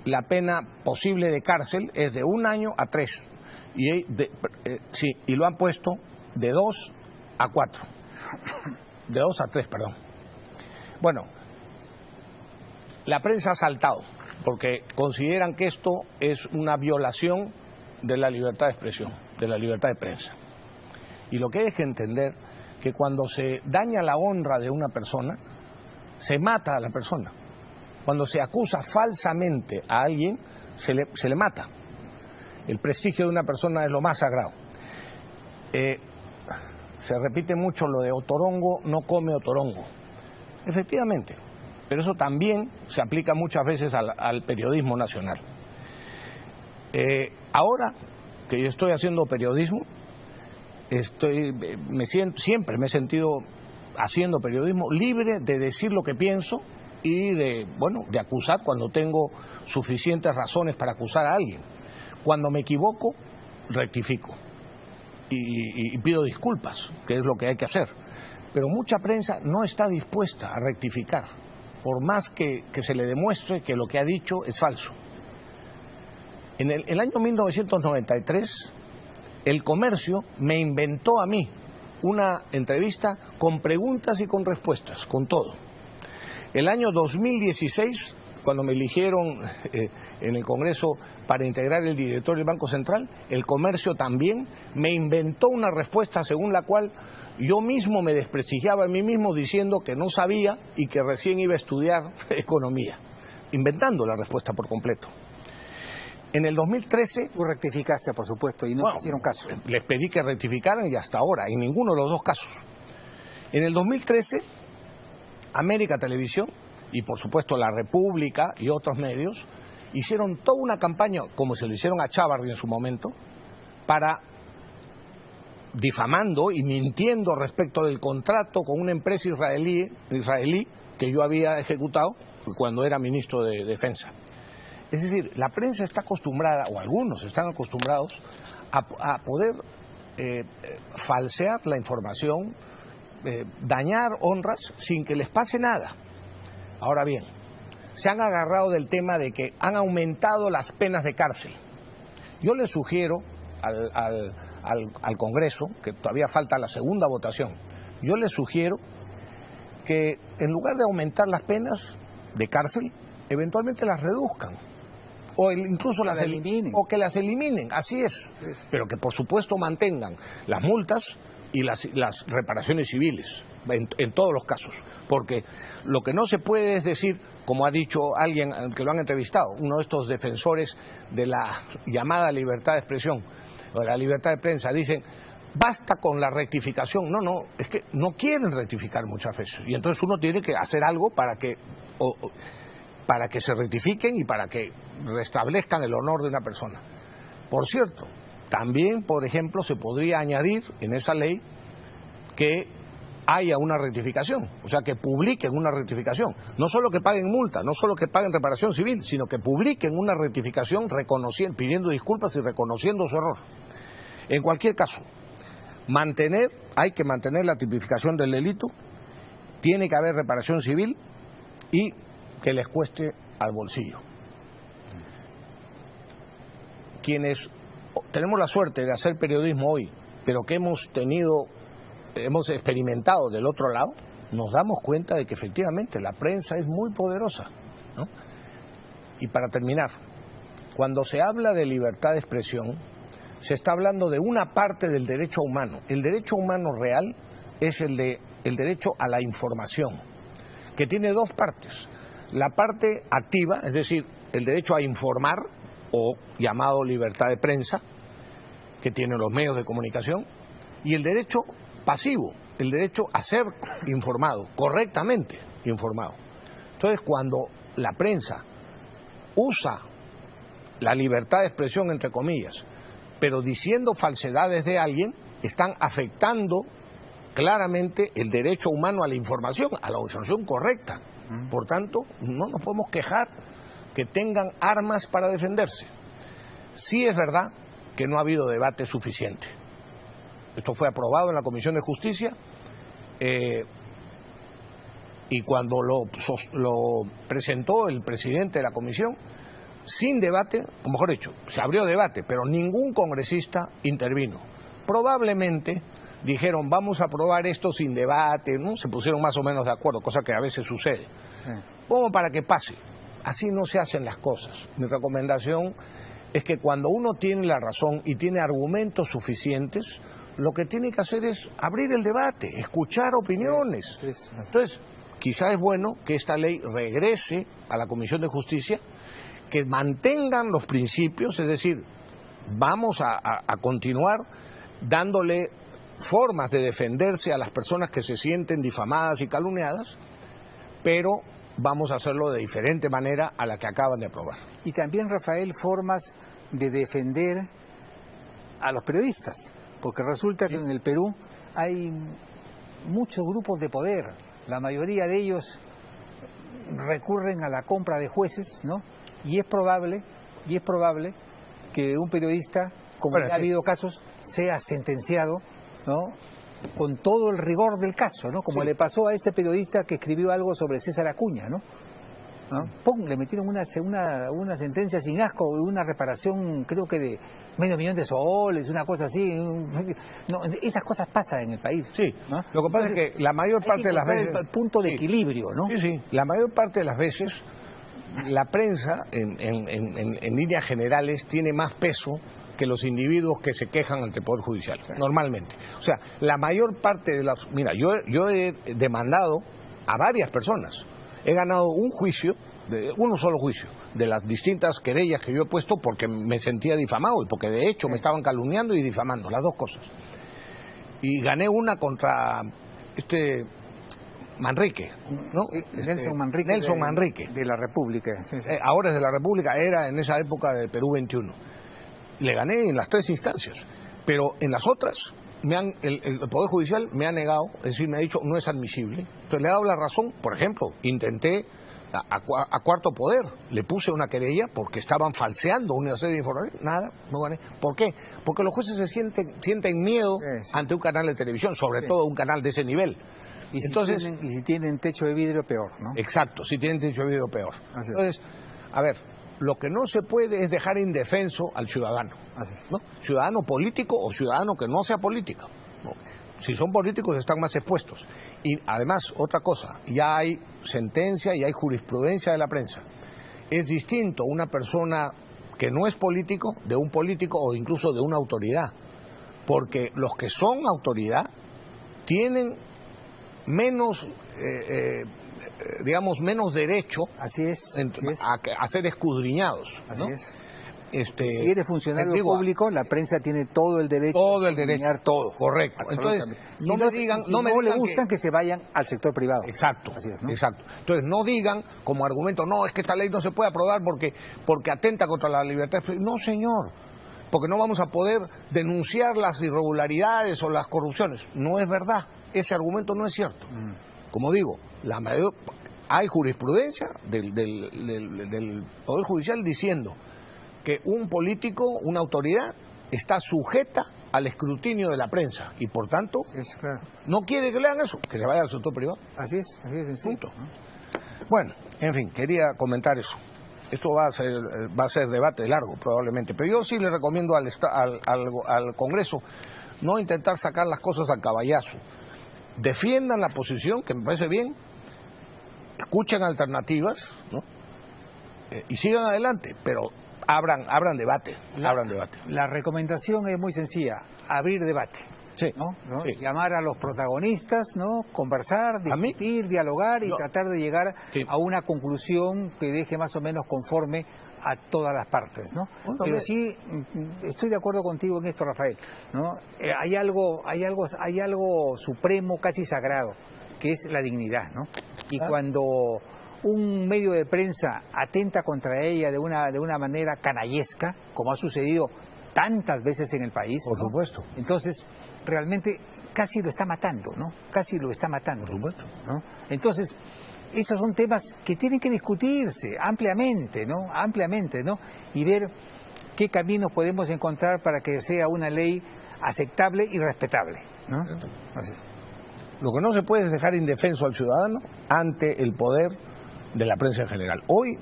la pena posible de cárcel es de 1 año a 3. Y lo han puesto de 2 a 4. De 2 a 3, perdón. Bueno, la prensa ha saltado porque consideran que esto es una violación de la libertad de expresión, de la libertad de prensa. Y lo que hay que entender que cuando se daña la honra de una persona, se mata a la persona. Cuando se acusa falsamente a alguien, se le mata. El prestigio de una persona es lo más sagrado. Se repite mucho lo de otorongo no come otorongo. Efectivamente, pero eso también se aplica muchas veces al periodismo nacional. Ahora que yo estoy haciendo periodismo, siempre me he sentido haciendo periodismo libre de decir lo que pienso y de acusar cuando tengo suficientes razones para acusar a alguien. Cuando me equivoco, rectifico y pido disculpas, que es lo que hay que hacer. Pero mucha prensa no está dispuesta a rectificar, por más que se le demuestre que lo que ha dicho es falso. En el año 1993, El Comercio me inventó a mí una entrevista con preguntas y con respuestas, con todo. El año 2016, cuando me eligieron en el Congreso para integrar el directorio del Banco Central, El Comercio también me inventó una respuesta según la cual yo mismo me desprestigiaba a mí mismo diciendo que no sabía y que recién iba a estudiar economía, inventando la respuesta por completo. En el 2013... Tú rectificaste, por supuesto, y no hicieron caso. Les pedí que rectificaran y hasta ahora, en ninguno de los dos casos. En el 2013, América Televisión y, por supuesto, La República y otros medios hicieron toda una campaña, como se lo hicieron a Chávarri en su momento, para difamando y mintiendo respecto del contrato con una empresa israelí que yo había ejecutado cuando era ministro de Defensa. Es decir, la prensa está acostumbrada, o algunos están acostumbrados, a poder falsear la información, dañar honras sin que les pase nada. Ahora bien, se han agarrado del tema de que han aumentado las penas de cárcel. Yo les sugiero al Congreso, que todavía falta la segunda votación, yo les sugiero que en lugar de aumentar las penas de cárcel, eventualmente las reduzcan. O incluso las eliminen. O que las eliminen, así es. Pero que por supuesto mantengan las multas y las reparaciones civiles, en todos los casos. Porque lo que no se puede es decir, como ha dicho alguien que lo han entrevistado, uno de estos defensores de la llamada libertad de expresión, o de la libertad de prensa, dicen, basta con la rectificación. No, es que no quieren rectificar muchas veces. Y entonces uno tiene que hacer algo para que se rectifiquen y para que restablezcan el honor de una persona. Por cierto, también, por ejemplo, se podría añadir en esa ley que haya una rectificación, o sea, que publiquen una rectificación. No solo que paguen multa, no solo que paguen reparación civil, sino que publiquen una rectificación pidiendo disculpas y reconociendo su error. En cualquier caso, hay que mantener la tipificación del delito, tiene que haber reparación civil y que les cueste al bolsillo. Quienes tenemos la suerte de hacer periodismo hoy, pero que hemos experimentado del otro lado, nos damos cuenta de que efectivamente la prensa es muy poderosa, ¿no? Y para terminar, cuando se habla de libertad de expresión, se está hablando de una parte del derecho humano. El derecho humano real es el de el derecho a la información, que tiene dos partes. La parte activa, es decir, el derecho a informar, o llamado libertad de prensa, que tienen los medios de comunicación, y el derecho pasivo, el derecho a ser informado, correctamente informado. Entonces, cuando la prensa usa la libertad de expresión, entre comillas, pero diciendo falsedades de alguien, están afectando claramente el derecho humano a la información correcta. Por tanto, no nos podemos quejar que tengan armas para defenderse. Sí es verdad que no ha habido debate suficiente. Esto fue aprobado en la Comisión de Justicia y cuando lo presentó el presidente de la comisión, sin debate, o mejor dicho, se abrió debate, pero ningún congresista intervino. Probablemente dijeron, vamos a aprobar esto sin debate, ¿no? Se pusieron más o menos de acuerdo, cosa que a veces sucede. Sí. Como para que pase. Así no se hacen las cosas. Mi recomendación es que cuando uno tiene la razón y tiene argumentos suficientes, lo que tiene que hacer es abrir el debate, escuchar opiniones. Sí. Entonces, quizás es bueno que esta ley regrese a la Comisión de Justicia, que mantengan los principios, es decir, vamos a continuar dándole formas de defenderse a las personas que se sienten difamadas y calumniadas, pero vamos a hacerlo de diferente manera a la que acaban de aprobar. Y también, Rafael, formas de defender a los periodistas, porque resulta que en el Perú hay muchos grupos de poder, la mayoría de ellos recurren a la compra de jueces, ¿no? Y es probable que un periodista, como ha habido casos, sea sentenciado, ¿no?, con todo el rigor del caso, ¿no? Como le pasó a este periodista que escribió algo sobre César Acuña, ¿no? ¡Pum! Le metieron una sentencia sin asco, una reparación, creo que de $500,000 de soles, una cosa así. No, esas cosas pasan en el país. Sí, ¿no? Lo que pasa es que la mayor parte de las veces... el punto de equilibrio, ¿no? Sí, la mayor parte de las veces la prensa, en líneas generales, tiene más peso que los individuos que se quejan ante el Poder Judicial, normalmente. O sea, la mayor parte de las... Mira, yo he demandado a varias personas. He ganado uno solo juicio, de las distintas querellas que yo he puesto porque me sentía difamado y porque de hecho me estaban calumniando y difamando, las dos cosas. Y gané una contra Manrique, ¿no? Sí, Nelson Manrique. De la República. Sí. Ahora es de la República, era en esa época de Perú 21. Le gané en las 3 instancias, pero en las otras el Poder Judicial me ha negado, es decir, me ha dicho no es admisible. Entonces le he dado la razón. Por ejemplo, intenté a Cuarto Poder, le puse una querella porque estaban falseando una serie de informaciones, nada, no gané. ¿Por qué? Porque los jueces se sienten miedo ante un canal de televisión, sobre todo un canal de ese nivel. Y si tienen techo de vidrio, peor, ¿no? Exacto, si tienen techo de vidrio, peor. Entonces, a ver, lo que no se puede es dejar indefenso al ciudadano, ¿no? Ciudadano político o ciudadano que no sea político, ¿no? Si son políticos están más expuestos. Y además, otra cosa, ya hay sentencia y hay jurisprudencia de la prensa. Es distinto una persona que no es político de un político o incluso de una autoridad, porque los que son autoridad tienen menos... menos derecho a ser escudriñados, ¿no? Así es. Si eres funcionario público, la prensa tiene todo el derecho a escudriñar todo. Correcto. Entonces, no le gustan que se vayan al sector privado. Exacto. Así es, ¿no? Exacto. Entonces, no digan como argumento, no, es que esta ley no se puede aprobar porque atenta contra la libertad. No, señor. Porque no vamos a poder denunciar las irregularidades o las corrupciones. No es verdad. Ese argumento no es cierto. Como digo, hay jurisprudencia del Poder Judicial diciendo que un político, una autoridad, está sujeta al escrutinio de la prensa y por tanto no quiere que le hagan eso, que se vaya al sector privado. Así es sencillo. Bueno, en fin, quería comentar eso. Esto va a ser debate largo probablemente, pero yo sí le recomiendo al Congreso no intentar sacar las cosas al caballazo. Defiendan la posición, que me parece bien, escuchen alternativas, ¿no? Y sigan adelante, pero abran debate. La recomendación es muy sencilla, abrir debate. ¿no? Llamar a los protagonistas, ¿no? Conversar, discutir, dialogar y tratar de llegar a una conclusión que deje más o menos conforme a todas las partes, ¿no? Pero sí estoy de acuerdo contigo en esto, Rafael, ¿no? Hay algo supremo, casi sagrado, que es la dignidad, ¿no? Y cuando un medio de prensa atenta contra ella de una manera canallesca, como ha sucedido tantas veces en el país, por supuesto, entonces realmente casi lo está matando, ¿no? Casi lo está matando, por supuesto, ¿no? Entonces esos son temas que tienen que discutirse ampliamente, ¿no? Ampliamente, ¿no? Y ver qué caminos podemos encontrar para que sea una ley aceptable y respetable, ¿no? Entonces, lo que no se puede es dejar indefenso al ciudadano ante el poder de la prensa en general. Hoy,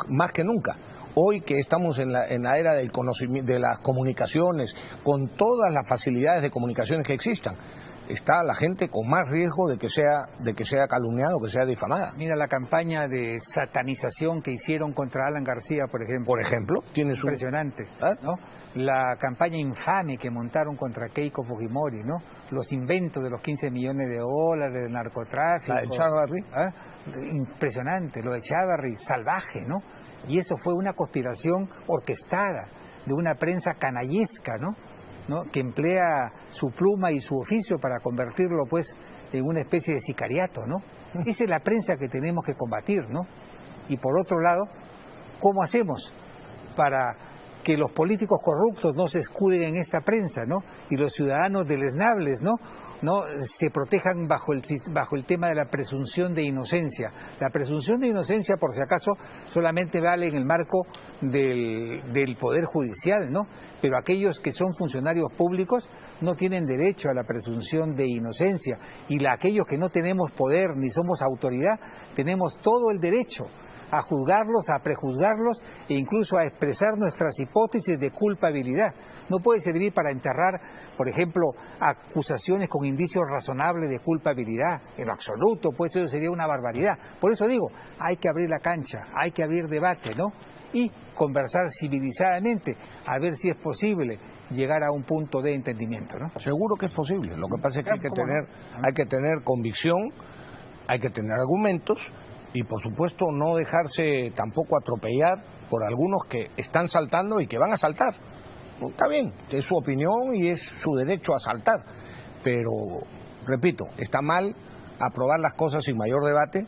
más que nunca. Hoy que estamos en la era del conocimiento, de las comunicaciones, con todas las facilidades de comunicaciones que existan, está la gente con más riesgo de que sea calumniado, que sea difamada. Mira la campaña de satanización que hicieron contra Alan García, por ejemplo. Por ejemplo, tiene su... Impresionante, ¿no? La campaña infame que montaron contra Keiko Fujimori, ¿no? Los inventos de los 15 millones de dólares del narcotráfico. La de Chávarri. Impresionante, lo de Chávarri, salvaje, ¿no? Y eso fue una conspiración orquestada de una prensa canallesca, ¿no? Que emplea su pluma y su oficio para convertirlo, pues, en una especie de sicariato, ¿no? Esa es la prensa que tenemos que combatir, ¿no? Y por otro lado, ¿cómo hacemos para que los políticos corruptos no se escuden en esta prensa, ¿no? Y los ciudadanos deleznables, ¿no? Se protejan bajo el tema de la presunción de inocencia. La presunción de inocencia, por si acaso, solamente vale en el marco del Poder Judicial, ¿no? Pero aquellos que son funcionarios públicos no tienen derecho a la presunción de inocencia. Y aquellos que no tenemos poder ni somos autoridad, tenemos todo el derecho a juzgarlos, a prejuzgarlos e incluso a expresar nuestras hipótesis de culpabilidad. No puede servir para enterrar, por ejemplo, acusaciones con indicios razonables de culpabilidad. En lo absoluto, pues eso sería una barbaridad. Por eso digo, hay que abrir la cancha, hay que abrir debate, ¿no? Y conversar civilizadamente, a ver si es posible llegar a un punto de entendimiento, ¿no? Seguro que es posible. Lo que pasa es que hay que tener convicción, hay que tener argumentos y, por supuesto, no dejarse tampoco atropellar por algunos que están saltando y que van a saltar. Está bien, es su opinión y es su derecho a saltar, pero, repito, está mal aprobar las cosas sin mayor debate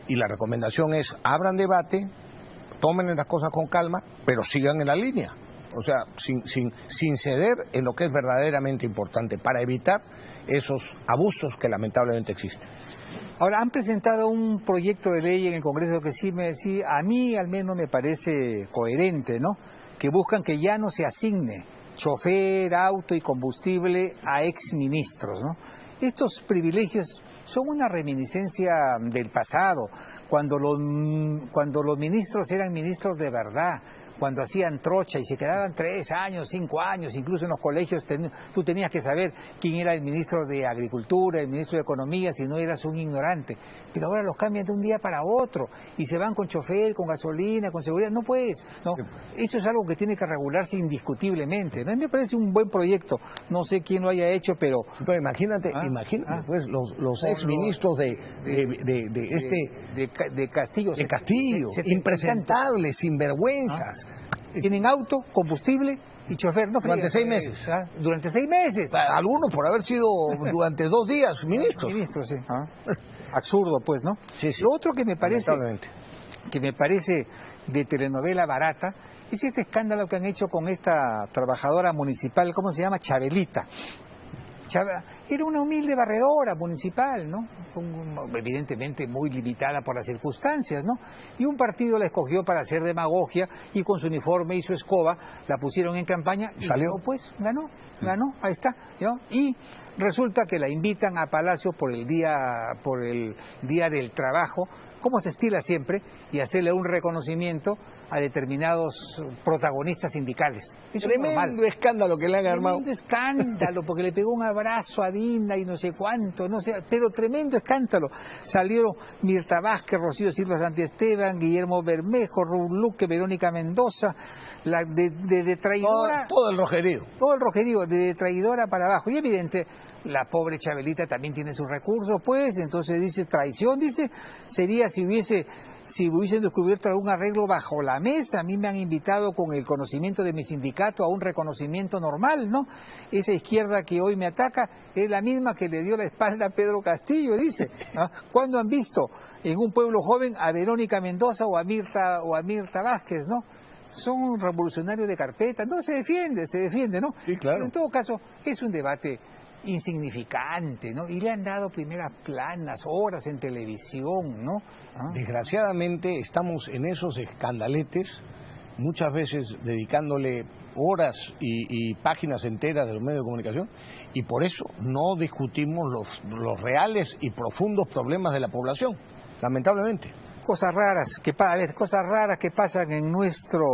y la recomendación es abran debate, tomen las cosas con calma, pero sigan en la línea, o sea, sin ceder en lo que es verdaderamente importante para evitar esos abusos que lamentablemente existen. Ahora, han presentado un proyecto de ley en el Congreso que sí, a mí al menos me parece coherente, ¿no? Que buscan que ya no se asigne chofer, auto y combustible a exministros, ¿no? Estos privilegios son una reminiscencia del pasado, cuando los ministros eran ministros de verdad, cuando hacían trocha y se quedaban 3 años, 5 años, incluso en los colegios tú tenías que saber quién era el ministro de Agricultura, el ministro de Economía, si no eras un ignorante. Pero ahora los cambian de un día para otro y se van con chofer, con gasolina, con seguridad. No puedes, ¿no? Eso es algo que tiene que regularse indiscutiblemente, ¿no? A mí me parece un buen proyecto. No sé quién lo haya hecho, pero imagínate, pues los exministros de Castillo, impresentables, sinvergüenzas. Tienen auto, combustible y chofer, no durante 6 meses. Durante 6 meses. Algunos por haber sido durante 2 días ministros. Ministros, sí. Absurdo, pues, ¿no? Sí, sí. Lo otro que me parece de telenovela barata es este escándalo que han hecho con esta trabajadora municipal, ¿cómo se llama? Chabelita. Era una humilde barredora municipal, ¿no? Evidentemente muy limitada por las circunstancias, ¿no? Y un partido la escogió para hacer demagogia y con su uniforme y su escoba la pusieron en campaña y salió, pues ganó, ahí está, ¿no? Y resulta que la invitan a Palacio por el día del trabajo, como se estila siempre, y hacerle un reconocimiento a determinados protagonistas sindicales. Eso Tremendo es normal. escándalo que le han armado. Tremendo escándalo, porque le pegó un abrazo a Dina y no sé cuánto, no sé, pero tremendo escándalo. Salieron Mirta Vázquez, Rocío Silva Santiesteban, Guillermo Bermejo, Raúl Luque, Verónica Mendoza, de traidora... Todo el rojerío. Todo el rojerío, de traidora para abajo. Y evidente, la pobre Chabelita también tiene sus recursos, pues, entonces dice, traición, dice, sería si hubiesen descubierto algún arreglo bajo la mesa. A mí me han invitado con el conocimiento de mi sindicato a un reconocimiento normal, ¿no? Esa izquierda que hoy me ataca es la misma que le dio la espalda a Pedro Castillo, dice. ¿Ah? ¿Cuándo han visto en un pueblo joven a Verónica Mendoza o a Mirta Vázquez, no? Son revolucionarios de carpeta. No, se defiende, ¿no? Sí, claro. Pero en todo caso, es un debate insignificante, ¿no? Y le han dado primeras planas, horas en televisión, ¿no? ¿Ah? Desgraciadamente estamos en esos escandaletes, muchas veces dedicándole horas y páginas enteras de los medios de comunicación, y por eso no discutimos los reales y profundos problemas de la población, lamentablemente. Cosas raras que pasan en nuestro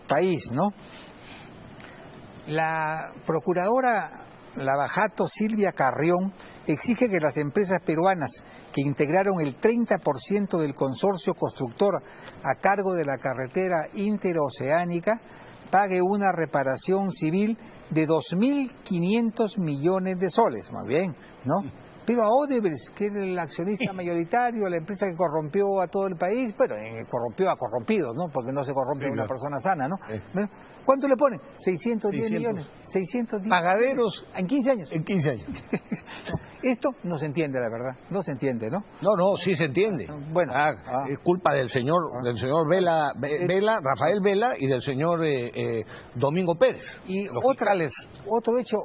país, ¿no? La procuradora Lavajato Silvia Carrión exige que las empresas peruanas que integraron el 30% del consorcio constructor a cargo de la carretera interoceánica pague una reparación civil de 2.500 millones de soles. Muy bien, ¿no? Pero a Odebrecht, que es el accionista mayoritario, la empresa que corrompió a todo el país, bueno, corrompió a corrompidos, ¿no? Porque no se corrompe una persona sana, ¿no? Bueno, ¿cuánto le ponen? 610 millones. 610 pagaderos en 15 años. En 15 años. Esto no se entiende, la verdad. No se entiende, ¿no? No, sí se entiende. Bueno. Es culpa del señor Vela, Rafael Vela, y del señor Domingo Pérez. Y otro hecho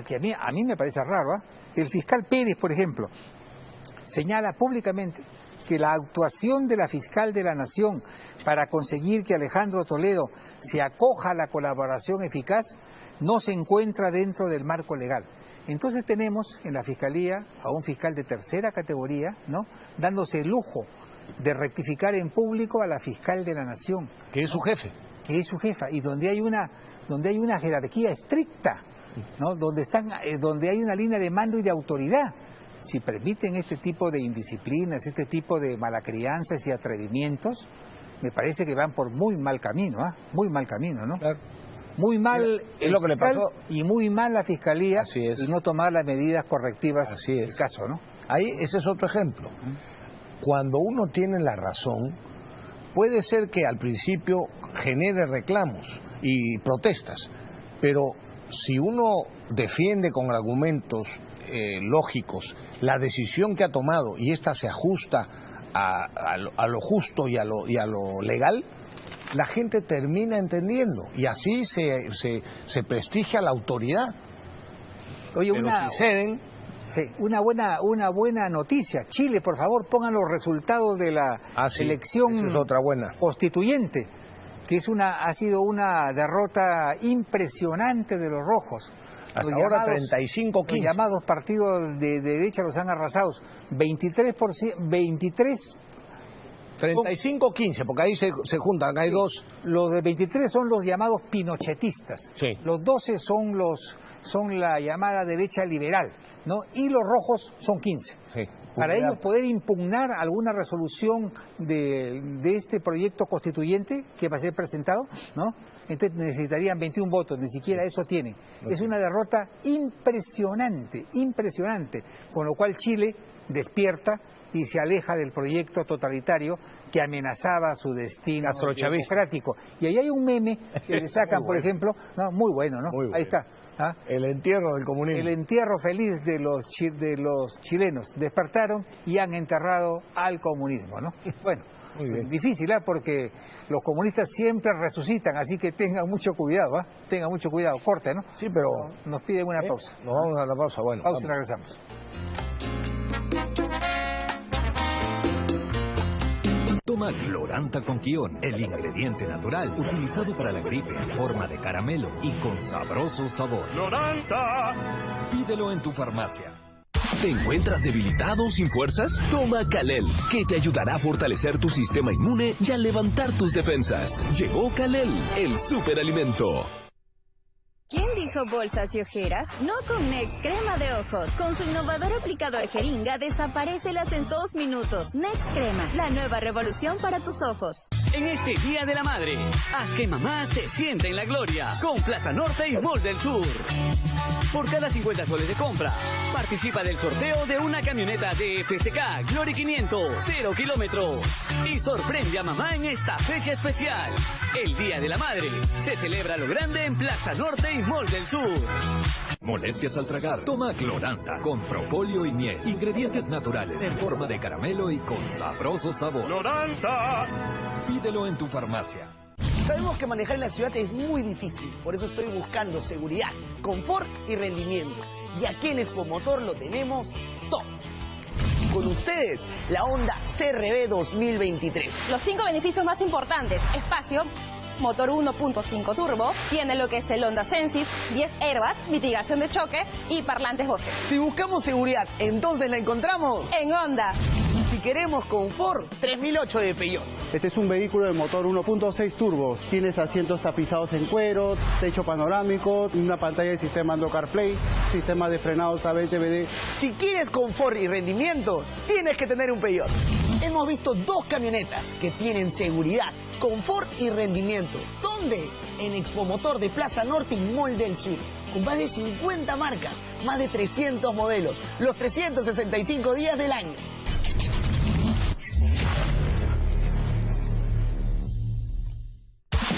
que a mí me parece raro, el fiscal Pérez, por ejemplo, señala públicamente que la actuación de la fiscal de la Nación para conseguir que Alejandro Toledo se acoja a la colaboración eficaz no se encuentra dentro del marco legal. Entonces tenemos en la Fiscalía a un fiscal de tercera categoría, ¿no?, dándose el lujo de rectificar en público a la fiscal de la Nación. Que es su jefe. Que es su jefa, y donde hay una jerarquía estricta, ¿no?, donde hay una línea de mando y de autoridad. Si permiten este tipo de indisciplinas, este tipo de malacrianzas y atrevimientos, me parece que van por muy mal camino, muy mal camino, ¿no? Claro. Muy mal es lo que le pasó. Y muy mal la Fiscalía y no tomar las medidas correctivas del caso, ¿no? Ahí ese es otro ejemplo. Cuando uno tiene la razón, puede ser que al principio genere reclamos y protestas, pero si uno defiende con argumentos lógicos la decisión que ha tomado y ésta se ajusta a lo justo y a lo legal, la gente termina entendiendo y así se prestigia la autoridad. Oye, pero si ceden... Sí, una buena noticia. Chile, por favor, pongan los resultados de la elección es otra buena. constituyente, que ha sido una derrota impresionante de los rojos. Hasta ahora 35-15. Los llamados partidos de derecha los han arrasado. 35-15, porque ahí se juntan, hay dos. Los de 23 son los llamados pinochetistas. Sí. Los 12 son la llamada derecha liberal, ¿no? Y los rojos son 15. Sí. Para ellos poder impugnar alguna resolución de este proyecto constituyente que va a ser presentado, ¿no?, entonces necesitarían 21 votos, ni siquiera eso tienen. Es una derrota impresionante, con lo cual Chile despierta y se aleja del proyecto totalitario que amenazaba su destino democrático. Y ahí hay un meme que le sacan, por ejemplo, ¿no?, muy bueno, ¿no? Ahí está. El entierro del comunismo. El entierro feliz de los chilenos. Despertaron y han enterrado al comunismo, ¿no? Bueno, difícil, porque los comunistas siempre resucitan, así que tengan mucho cuidado, tengan mucho cuidado. Corte, ¿no? Sí, pero... Nos piden una pausa. Nos vamos a la pausa, bueno. Pausa y regresamos. Toma Gloranta con Kion, el ingrediente natural utilizado para la gripe en forma de caramelo y con sabroso sabor. ¡Gloranta! Pídelo en tu farmacia. ¿Te encuentras debilitado o sin fuerzas? Toma Calel, que te ayudará a fortalecer tu sistema inmune y a levantar tus defensas. Llegó Calel, el superalimento. ¿Quién dijo bolsas y ojeras? No con Next Crema de Ojos. Con su innovador aplicador jeringa, desaparécelas en 2 minutos. Next Crema, la nueva revolución para tus ojos. En este Día de la Madre, haz que mamá se sienta en la gloria con Plaza Norte y Mall del Sur. Por cada 50 soles de compra, participa del sorteo de una camioneta de FSK Glory 500, 0 kilómetros. Y sorprende a mamá en esta fecha especial. El Día de la Madre se celebra a lo grande en Plaza Norte y Mall del Sur. Molestias al tragar. Toma Cloranta con propóleo y miel. Ingredientes naturales en forma de caramelo y con sabroso sabor. ¡Cloranta! Pídelo en tu farmacia. Sabemos que manejar en la ciudad es muy difícil, por eso estoy buscando seguridad, confort y rendimiento. Y aquí en Expomotor lo tenemos todo. Con ustedes, la Honda CR-V 2023. Los 5 beneficios más importantes: espacio, motor 1.5 turbo, tiene lo que es el Honda Sensitive, 10 airbags, mitigación de choque y parlantes Bose. Si buscamos seguridad, entonces la encontramos en Honda. Y si queremos confort, 3008 de Peugeot. Este es un vehículo de motor 1.6 turbos. Tienes asientos tapizados en cuero, techo panorámico, una pantalla de sistema Android CarPlay, sistema de frenados ABS CBD. Si quieres confort y rendimiento, tienes que tener un Peugeot. Hemos visto 2 camionetas que tienen seguridad, confort y rendimiento. ¿Dónde? En Expomotor de Plaza Norte y Mall del Sur. Con más de 50 marcas, más de 300 modelos, los 365 días del año.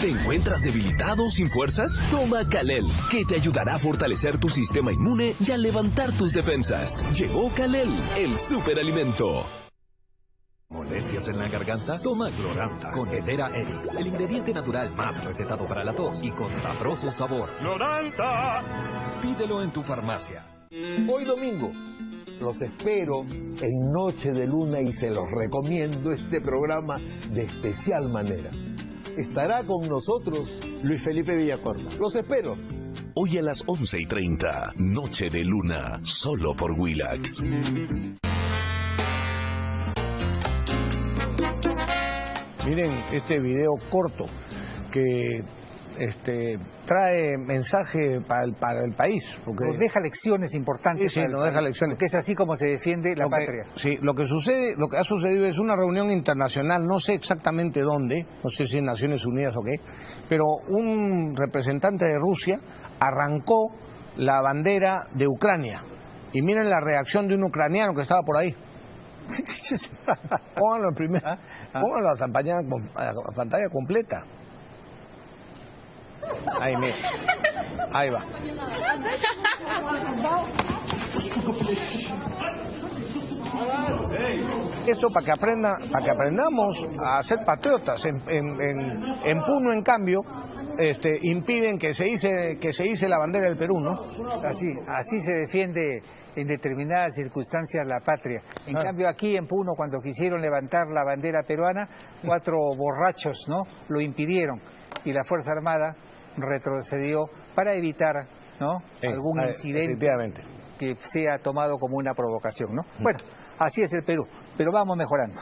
¿Te encuentras debilitado o sin fuerzas? Toma Calel, que te ayudará a fortalecer tu sistema inmune y a levantar tus defensas. Llegó Calel, el superalimento. ¿Molestias en la garganta? Toma Cloranta con Hedera Erix, el ingrediente natural más recetado para la tos y con sabroso sabor. ¡Cloranta! Pídelo en tu farmacia. Hoy domingo los espero en Noche de Luna y se los recomiendo este programa de especial manera. Estará con nosotros Luis Felipe Villacorta. Los espero. Hoy a las 11:30, Noche de Luna, solo por Willax. Miren este video corto que trae mensaje para el país. Porque nos deja lecciones importantes. Sí, nos deja lecciones. Porque es así como se defiende la patria. Sí, lo que ha sucedido es una reunión internacional, no sé exactamente dónde, no sé si en Naciones Unidas o qué, pero un representante de Rusia arrancó la bandera de Ucrania. Y miren la reacción de un ucraniano que estaba por ahí. Pónganlo en primera. Pónganlo a la pantalla completa. Ahí, mira. Ahí va. Eso para que aprendamos a ser patriotas. En Puno, en cambio, impiden que se hice la bandera del Perú, ¿no? Así se defiende en determinadas circunstancias la patria. En cambio aquí en Puno, cuando quisieron levantar la bandera peruana, 4 borrachos, ¿no?, lo impidieron y la Fuerza Armada retrocedió para evitar, ¿no?, algún incidente que sea tomado como una provocación, ¿no? Bueno, así es el Perú, pero vamos mejorando,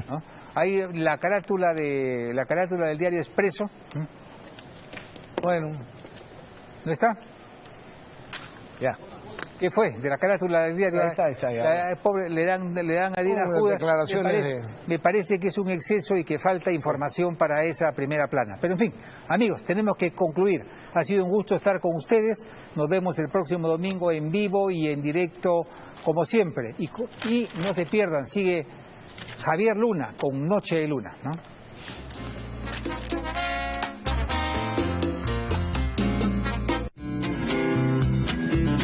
¿no? Ahí la carátula del diario Expreso. Bueno, ¿no está? Ya. ¿Qué fue? De la carátula del diario. Ahí está, ya. Pobre, le dan a Dina Judas. Declaraciones me parece que es un exceso y que falta información para esa primera plana. Pero en fin, amigos, tenemos que concluir. Ha sido un gusto estar con ustedes. Nos vemos el próximo domingo en vivo y en directo, como siempre. Y no se pierdan, sigue Javier Luna con Noche de Luna, ¿no?